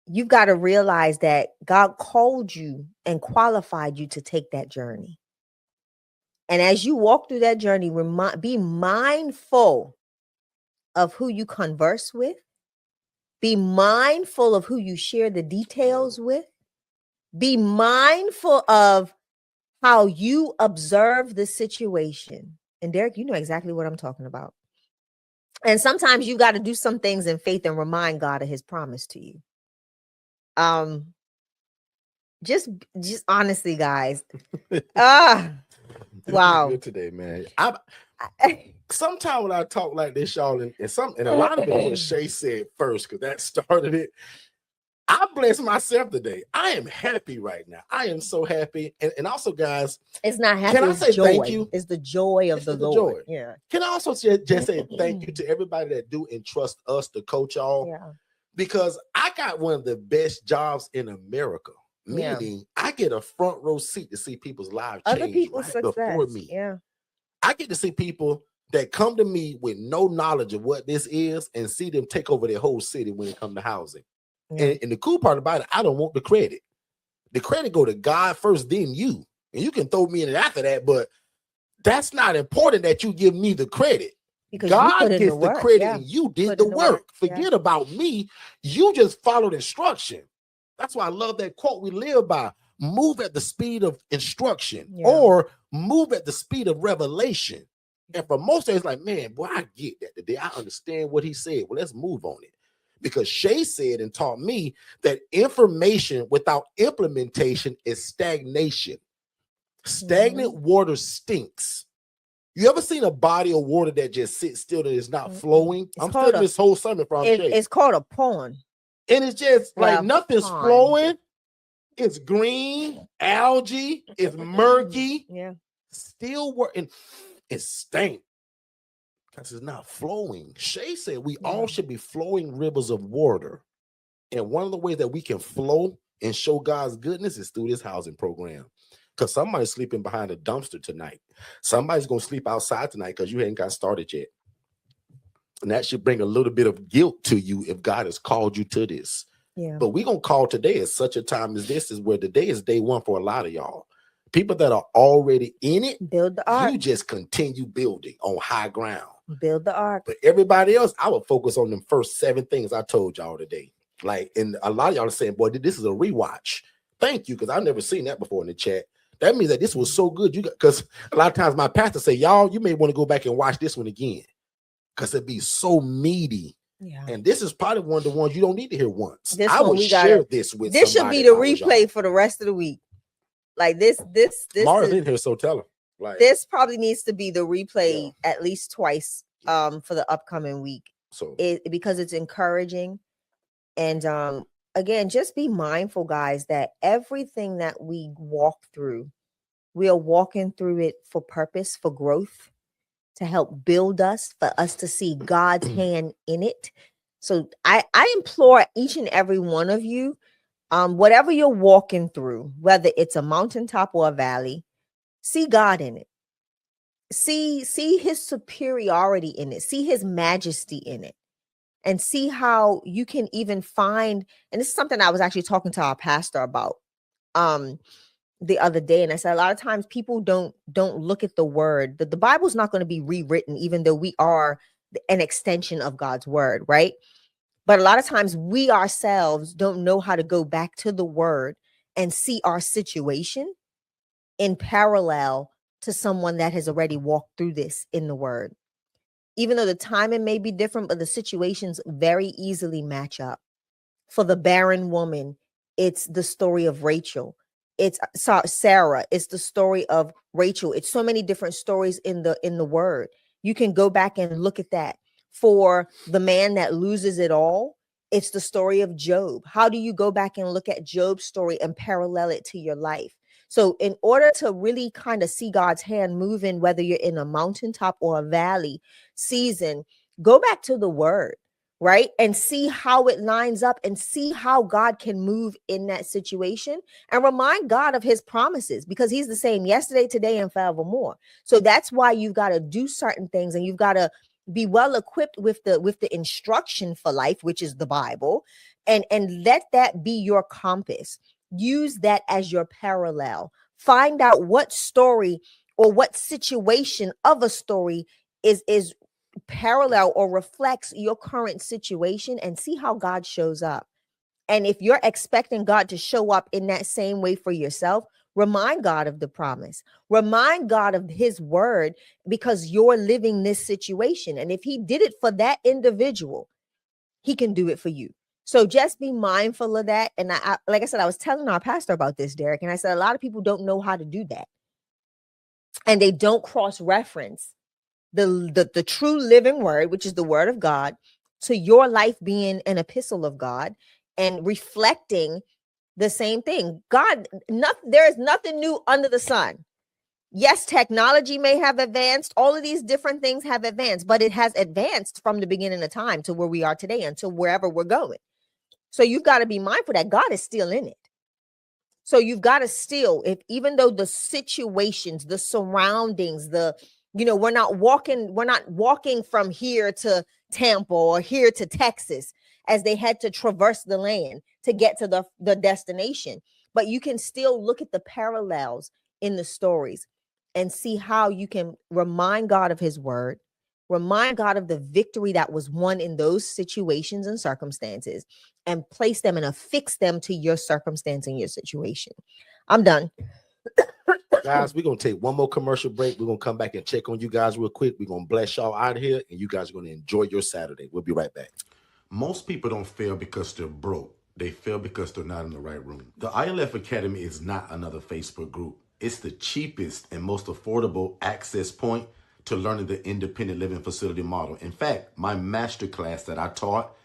you've got to realize that God called you and qualified you to take that journey. And as you walk through that journey, be mindful of who you converse with. Be mindful of who you share the details with. Be mindful of how you observe the situation. And Derrick, you know exactly what I'm talking about. And sometimes you got to do some things in faith and remind God of his promise to you. Just honestly, guys. Wow. Good today, man. Sometimes when I talk like this, y'all, and a lot of it what Shay said first, because that started it. I bless myself today. I am happy right now. I am so happy. And also, guys, it's not happy. Can I say joy. Thank you? It's the joy of the Lord. Joy. Yeah. Can I also just say thank you to everybody that do entrust us to coach y'all? Yeah. Because I got one of the best jobs in America. meaning I get a front row seat to see people's lives change Other people's right before success. me. Yeah. I get to see people that come to me with no knowledge of what this is and see them take over their whole city when it comes to housing. Yeah. And the cool part about it, I don't want the credit. The credit go to God first, then you. And you can throw me in it after that, but that's not important that you give me the credit. Because God gets the work. credit Yeah. and you did Put the in the work. work. Forget about me. You just followed instruction. That's why I love that quote we live by. Move at the speed of instruction or move at the speed of revelation. And for most of it's like, man, boy, I get that today. I understand what he said. Well, let's move on it. Because Shay said and taught me that information without implementation is stagnation. Stagnant water stinks. You ever seen a body of water that just sits still and is not flowing? I'm studying this whole sermon from Shay. It's called a pond. And it's just like nothing's pond. flowing. It's green, algae, it's murky. Yeah. Still working. It stinks because it's not flowing. Shay said we all should be flowing rivers of water. And one of the ways that we can flow and show God's goodness is through this housing program. Because somebody's sleeping behind a dumpster tonight. Somebody's going to sleep outside tonight because you ain't got started yet. And that should bring a little bit of guilt to you if God has called you to this. Yeah. But we're going to call today at such a time as this is where today is day one for a lot of y'all. People that are already in it, build the ark. You just continue building on high ground. Build the ark. But everybody else, I would focus on them first 7 things I told y'all today. Like, and a lot of y'all are saying, boy, this is a rewatch. Thank you, because I've never seen that before in the chat. That means that this was so good. You got, because a lot of times my pastor say, y'all, you may want to go back and watch this one again because it'd be so meaty. Yeah. And this is probably one of the ones you don't need to hear once. This I would share this with this should be the replay for the rest of the week. Like this Mara's in here, so tell her. Like this probably needs to be the replay at least twice for the upcoming week. So because it's encouraging. And again, just be mindful, guys, that everything that we walk through, we are walking through it for purpose, for growth, to help build us, for us to see God's hand in it. So I implore each and every one of you, whatever you're walking through, whether it's a mountaintop or a valley, see God in it. See his superiority in it. See his majesty in it. And see how you can even find, and this is something I was actually talking to our pastor about the other day. And I said, a lot of times people don't look at the word. The Bible's not going to be rewritten, even though we are an extension of God's word, right? But a lot of times we ourselves don't know how to go back to the word and see our situation in parallel to someone that has already walked through this in the word. Even though the timing may be different, but the situations very easily match up. For the barren woman, it's the story of Rachel. It's Sarah. It's the story of Rachel. It's so many different stories in the word. You can go back and look at that. For the man that loses it all, it's the story of Job. How do you go back and look at Job's story and parallel it to your life? So in order to really kind of see God's hand moving, whether you're in a mountaintop or a valley season, go back to the word, right? And see how it lines up and see how God can move in that situation, and remind God of his promises, because he's the same yesterday, today, and forevermore. So that's why you've got to do certain things, and you've got to be well equipped with the instruction for life, which is the Bible, and let that be your compass. Use that as your parallel. Find out what story or what situation of a story is parallel or reflects your current situation, and see how God shows up. And if you're expecting God to show up in that same way for yourself, remind God of the promise. Remind God of his word, because you're living this situation. And if he did it for that individual, he can do it for you. So just be mindful of that. And I like I said, I was telling our pastor about this, Derrick, and I said, a lot of people don't know how to do that. And they don't cross-reference the true living word, which is the word of God, to your life being an epistle of God and reflecting the same thing. There is nothing new under the sun. Yes, technology may have advanced. All of these different things have advanced, but it has advanced from the beginning of time to where we are today, until wherever we're going. So you've got to be mindful that God is still in it. So you've got to still, if even though the situations, the surroundings, we're not walking from here to Tampa or here to Texas as they had to traverse the land to get to the destination. But you can still look at the parallels in the stories and see how you can remind God of his word, remind God of the victory that was won in those situations and circumstances, and place them and affix them to your circumstance and your situation. I'm done. Guys, we're going to take one more commercial break. We're going to come back and check on you guys real quick. We're going to bless y'all out of here, and you guys are going to enjoy your Saturday. We'll be right back. Most people don't fail because they're broke. They fail because they're not in the right room. The ILF Academy is not another Facebook group. It's the cheapest and most affordable access point to learning the independent living facility model. In fact, my masterclass that I taught,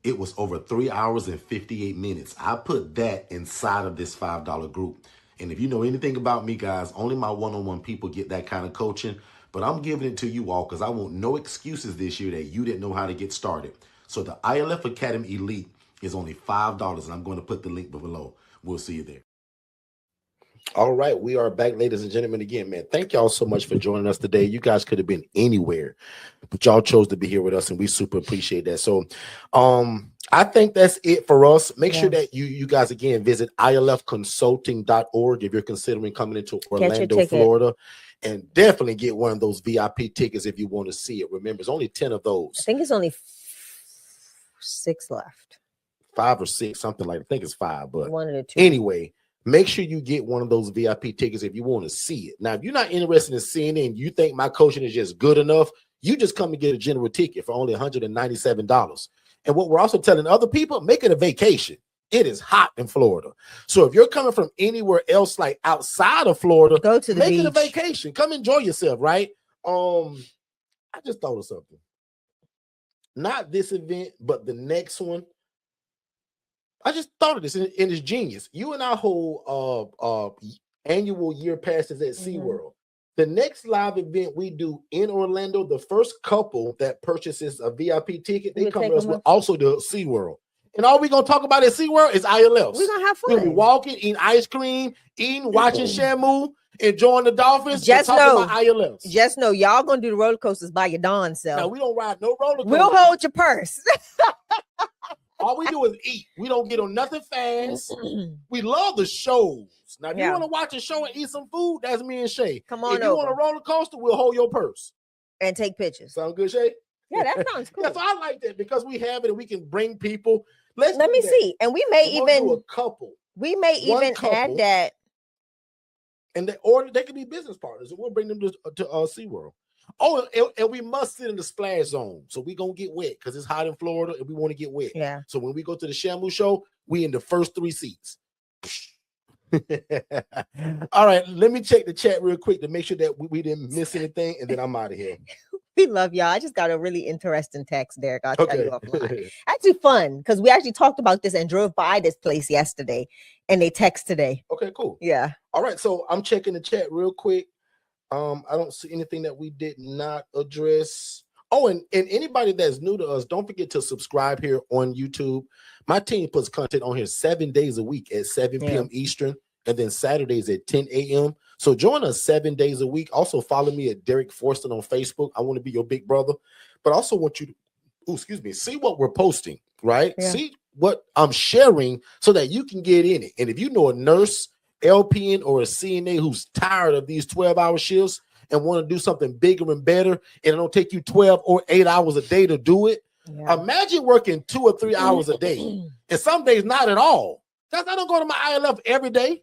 it was over 3 hours and 58 minutes. I put that inside of this $5 group. And if you know anything about me, guys, only my one-on-one people get that kind of coaching. But I'm giving it to you all because I want no excuses this year that you didn't know how to get started. So the ILF Academy Elite is only $5, and I'm going to put the link below. We'll see you there. All right, we are back, ladies and gentlemen. Again, man, thank y'all so much for joining us today. You guys could have been anywhere, but y'all chose to be here with us, and we super appreciate that. So, I think that's it for us. Make sure that you guys, again, visit ilfconsulting.org if you're considering coming into Orlando, Florida, and definitely get one of those VIP tickets if you want to see it. Remember, it's only 10 of those. I think it's only 6 left. 5 or 6, something like that. I think it's 5, but one of the 2. Anyway, make sure you get one of those VIP tickets if you want to see it. Now, if you're not interested in seeing it and you think my coaching is just good enough, you just come and get a general ticket for only $197. And what we're also telling other people, make it a vacation. It is hot in Florida. So if you're coming from anywhere else, like outside of Florida, go to the beach. Make it a vacation. Come enjoy yourself, right? I just thought of something. Not this event, but the next one. I just thought of this, and it's genius. You and I hold annual year passes at SeaWorld. The next live event we do in Orlando, the first couple that purchases a VIP ticket, they come to us with also the SeaWorld. And all we're going to talk about at SeaWorld is ILFs. We're going to have fun. We'll be walking, eating ice cream, watching Shamu, enjoying the dolphins, just and talking about ILFs. Just know y'all going to do the roller coasters by your darn self. Now, we don't ride no roller coasters. We'll hold your purse. All we do is eat. We don't get on nothing fast. We love the shows. Now, if you want to watch a show and eat some food, that's me and Shay. Come on, if you want a roller coaster, we'll hold your purse and take pictures. Sound good, Shay? Yeah, that sounds cool. Yeah, so I like that because we have it and we can bring people. Let me see, and we may even do a couple. We may even add that, and they could be business partners, and we'll bring them to SeaWorld. Oh, and we must sit in the splash zone. So we're going to get wet because it's hot in Florida and we want to get wet. Yeah. So when we go to the Shamu show, we in the first 3 seats. All right. Let me check the chat real quick to make sure that we didn't miss anything. And then I'm out of here. We love y'all. I just got a really interesting text, Derrick. I'll tell you offline. Actually fun because we actually talked about this and drove by this place yesterday and they text today. Okay, cool. Yeah. All right. So I'm checking the chat real quick. I don't see anything that we did not address. Oh, and anybody that's new to us, don't forget to subscribe here on YouTube. My team puts content on here 7 days a week at 7 p.m. Eastern, and then Saturdays at 10 a.m. So join us 7 days a week. Also follow me at Derrick Forston on Facebook. I want to be your big brother, but I also want you to, see what we're posting, right? Yeah. See what I'm sharing so that you can get in it. And if you know a nurse, LPN, or a CNA who's tired of these 12-hour shifts and want to do something bigger and better, and it don't take you 12 or 8 hours a day to do it. Yeah. Imagine working 2 or 3 hours a day, and some days not at all. Because I don't go to my ILF every day.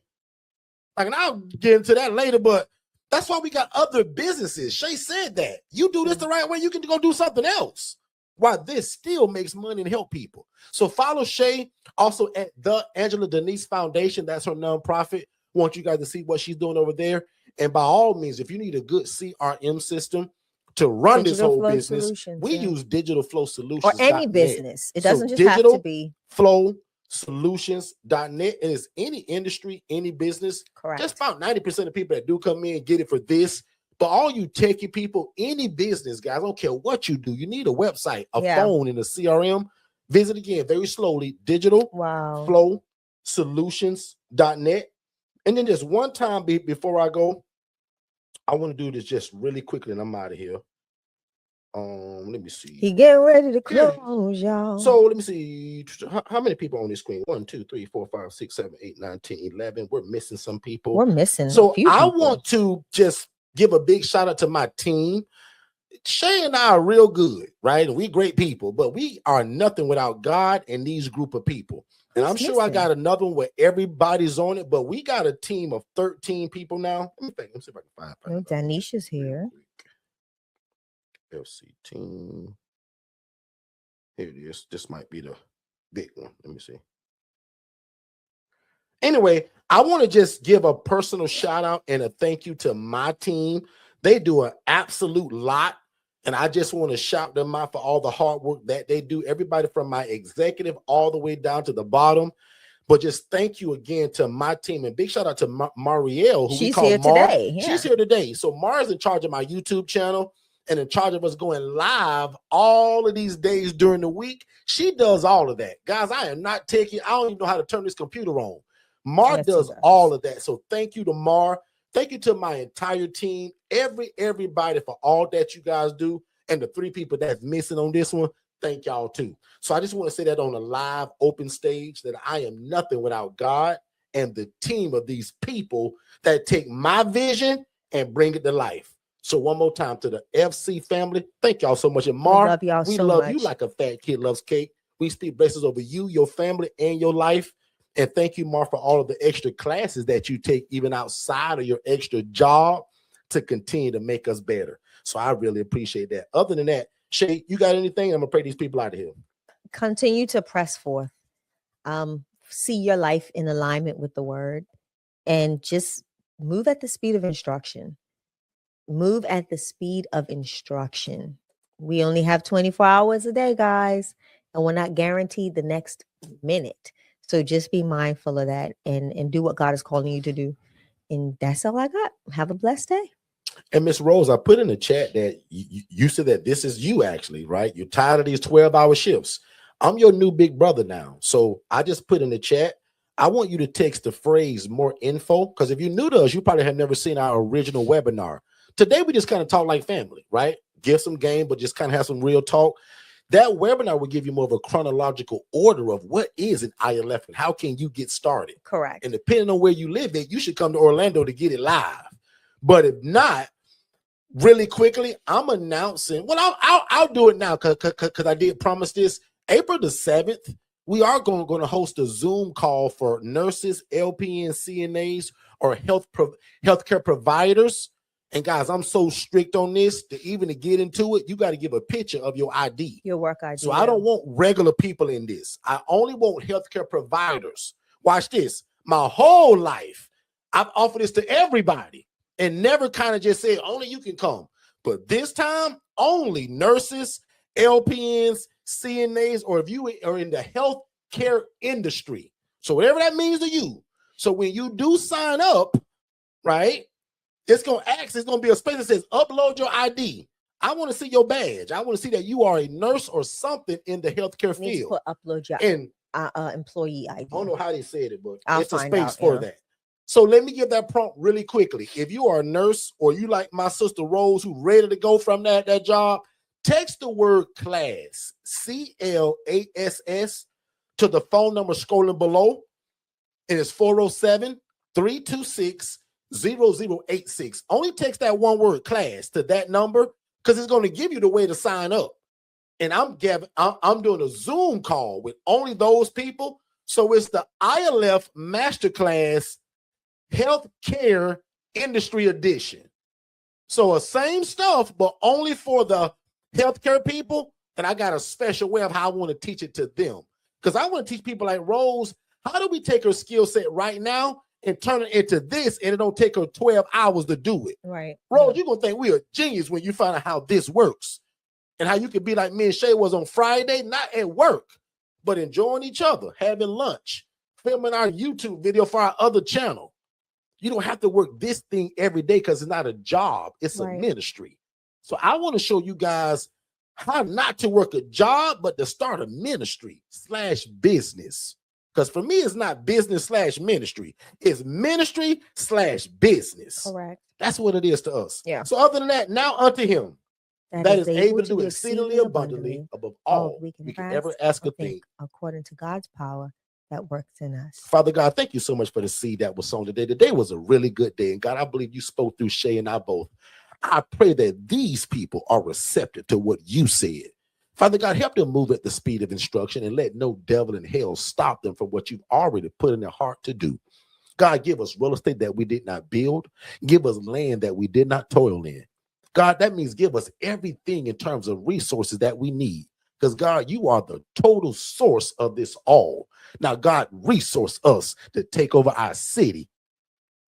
Like, and I'll get into that later, but that's why we got other businesses. Shay said that. You do this the right way, you can go do something else. Why this still makes money and help people. So follow Shay also at the Angela Denise Foundation. That's her nonprofit. Want you guys to see what she's doing over there. And by all means, if you need a good CRM system to run this whole business, we use Digital Flow Solutions. Or any business. It doesn't just have to be Flow Solutions.net. And it's any industry, any business. Correct. Just about 90% of people that do come in get it for this. But all you techie people, any business, guys, I don't care what you do, you need a website, a phone, and a CRM. Visit again very slowly, Digital Flow Solutions.net. And then just one time before I go, I want to do this just really quickly, and I'm out of here. Let me see. He getting ready to close, y'all. So let me see. How many people on this screen? 1, 2, 3, 4, 5, 6, 7, 8, 9, 10, 11. We're missing some people. We're missing. So a few I people. want to just give a big shout out to my team. Shay and I are real good, right? And we great people, but we are nothing without God and these group of people. And I'm sure I got another one where everybody's on it, but we got a team of 13 people now. Let me see if I can find. No, Danisha's here. FC team. Here it is. This might be the big one. Let me see. Anyway, I want to just give a personal shout out and a thank you to my team. They do an absolute lot. And I just want to shout them out for all the hard work that they do. Everybody from my executive all the way down to the bottom. But just thank you again to my team. And big shout out to Marielle, who she's here today. Yeah. She's here today. So Mara's in charge of my YouTube channel and in charge of us going live all of these days during the week. She does all of that. Guys, I am not taking, I don't even know how to turn this computer on. Mar does all of that. So thank you to Mar. Thank you to my entire team, everybody for all that you guys do. And the 3 people that's missing on this one, thank y'all too. So I just want to say that on a live open stage that I am nothing without God and the team of these people that take my vision and bring it to life. So one more time to the FC family, thank y'all so much. And Mar, we love you like a fat kid loves cake. We speak blessings over you, your family, and your life. And thank you, Mar, for all of the extra classes that you take even outside of your extra job to continue to make us better. So I really appreciate that. Other than that, Shay, you got anything? I'm going to pray these people out of here. Continue to press forth. See your life in alignment with the word and just move at the speed of instruction. Move at the speed of instruction. We only have 24 hours a day, guys, and we're not guaranteed the next minute. So just be mindful of that and do what God is calling you to do. And that's all I got. Have a blessed day. And Miss Rose, I put in the chat that you said that this is you actually, right? You're tired of these 12-hour shifts. I'm your new big brother now. So I just put in the chat, I want you to text the phrase more info, because if you're new to us, you probably have never seen our original webinar. Today, we just kind of talk like family, right? Give some game, but just kind of have some real talk. That webinar will give you more of a chronological order of what is an ILF and how can you get started. Correct. And depending on where you live at, you should come to Orlando to get it live. But if not, really quickly, I'm announcing, well, I'll do it now because I did promise this. April the 7th, we are going to host a Zoom call for nurses, LPNs, CNAs, or healthcare providers. And guys, I'm so strict on this to even to get into it, you got to give a picture of your ID. Your work ID. So I don't want regular people in this. I only want healthcare providers. Watch this. My whole life, I've offered this to everybody and never kind of just said, only you can come. But this time, only nurses, LPNs, CNAs, or if you are in the healthcare industry. So whatever that means to you. So when you do sign up, right, it's going to be a space that says upload your ID. I want to see your badge. I want to see that you are a nurse or something in the healthcare field. Put upload your employee ID. I don't know how they said it, but I'll it's a find space out, for yeah. that. So let me give that prompt really quickly. If you are a nurse or you like my sister Rose, who ready to go from that job, text the word class, CLASS, to the phone number scrolling below. It is 407-326-0086. Only text that one word, class, to that number, because it's going to give you the way to sign up. And I'm doing a Zoom call with only those people. So it's the ILF Masterclass Healthcare Industry Edition. So same stuff, but only for the healthcare people. And I got a special way of how I want to teach it to them. Because I want to teach people like Rose, how do we take her skill set right now and turn it into this, and it don't take her 12 hours to do it. Right. Rose, you're going to think we're a genius when you find out how this works and how you can be like me and Shay was on Friday, not at work, but enjoying each other, having lunch, filming our YouTube video for our other channel. You don't have to work this thing every day because it's not a job. It's a ministry. So I want to show you guys how not to work a job, but to start a ministry / business. Because for me, it's not business/ministry. It's ministry/business. Correct. That's what it is to us. Yeah. So other than that, now unto him that is able to do exceedingly abundantly above all we can ever ask or think, according to God's power that works in us. Father God, thank you so much for the seed that was sown today. Today was a really good day. And God, I believe you spoke through Shay and I both. I pray that these people are receptive to what you said. Father God, help them move at the speed of instruction and let no devil in hell stop them from what you've already put in their heart to do. God, give us real estate that we did not build. Give us land that we did not toil in. God, that means give us everything in terms of resources that we need. Because God, you are the total source of this all. Now, God, resource us to take over our city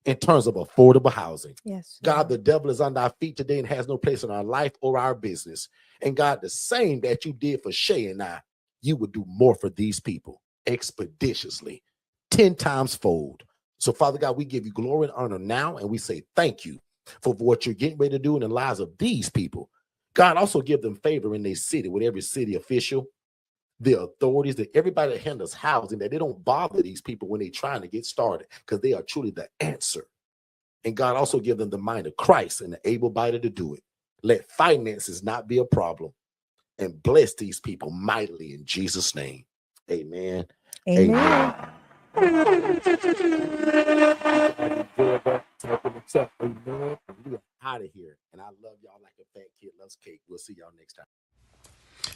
in terms of affordable housing. Yes. God, the devil is under our feet today and has no place in our life or our business. And God, the same that you did for Shay and I, you would do more for these people expeditiously, 10 times fold. So, Father God, we give you glory and honor now, and we say thank you for what you're getting ready to do in the lives of these people. God, also give them favor in their city with every city official, the authorities, that everybody that handles housing, that they don't bother these people when they're trying to get started, because they are truly the answer. And God, also give them the mind of Christ and the able body to do it. Let finances not be a problem, and bless these people mightily in Jesus' name. Amen. Amen. We are out of here. And I love y'all like a fat kid loves cake. We'll see y'all next time.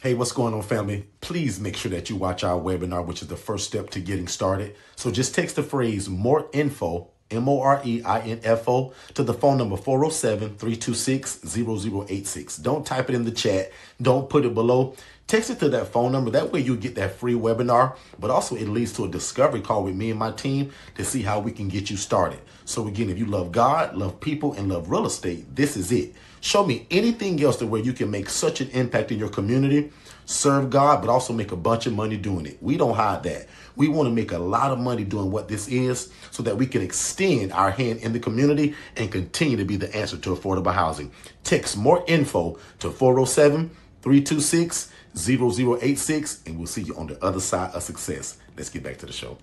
Hey, what's going on, family? Please make sure that you watch our webinar, which is the first step to getting started. So just text the phrase more info, MOREINFO, to the phone number 407-326-0086. Don't type it in the chat. Don't put it below. Text it to that phone number. That way you get that free webinar, but also it leads to a discovery call with me and my team to see how we can get you started. So again, if you love God, love people, and love real estate, this is it. Show me anything else to where you can make such an impact in your community, serve God, but also make a bunch of money doing it. We don't hide that. We want to make a lot of money doing what this is so that we can extend our hand in the community and continue to be the answer to affordable housing. Text more info to 407-326-0086, and we'll see you on the other side of success. Let's get back to the show.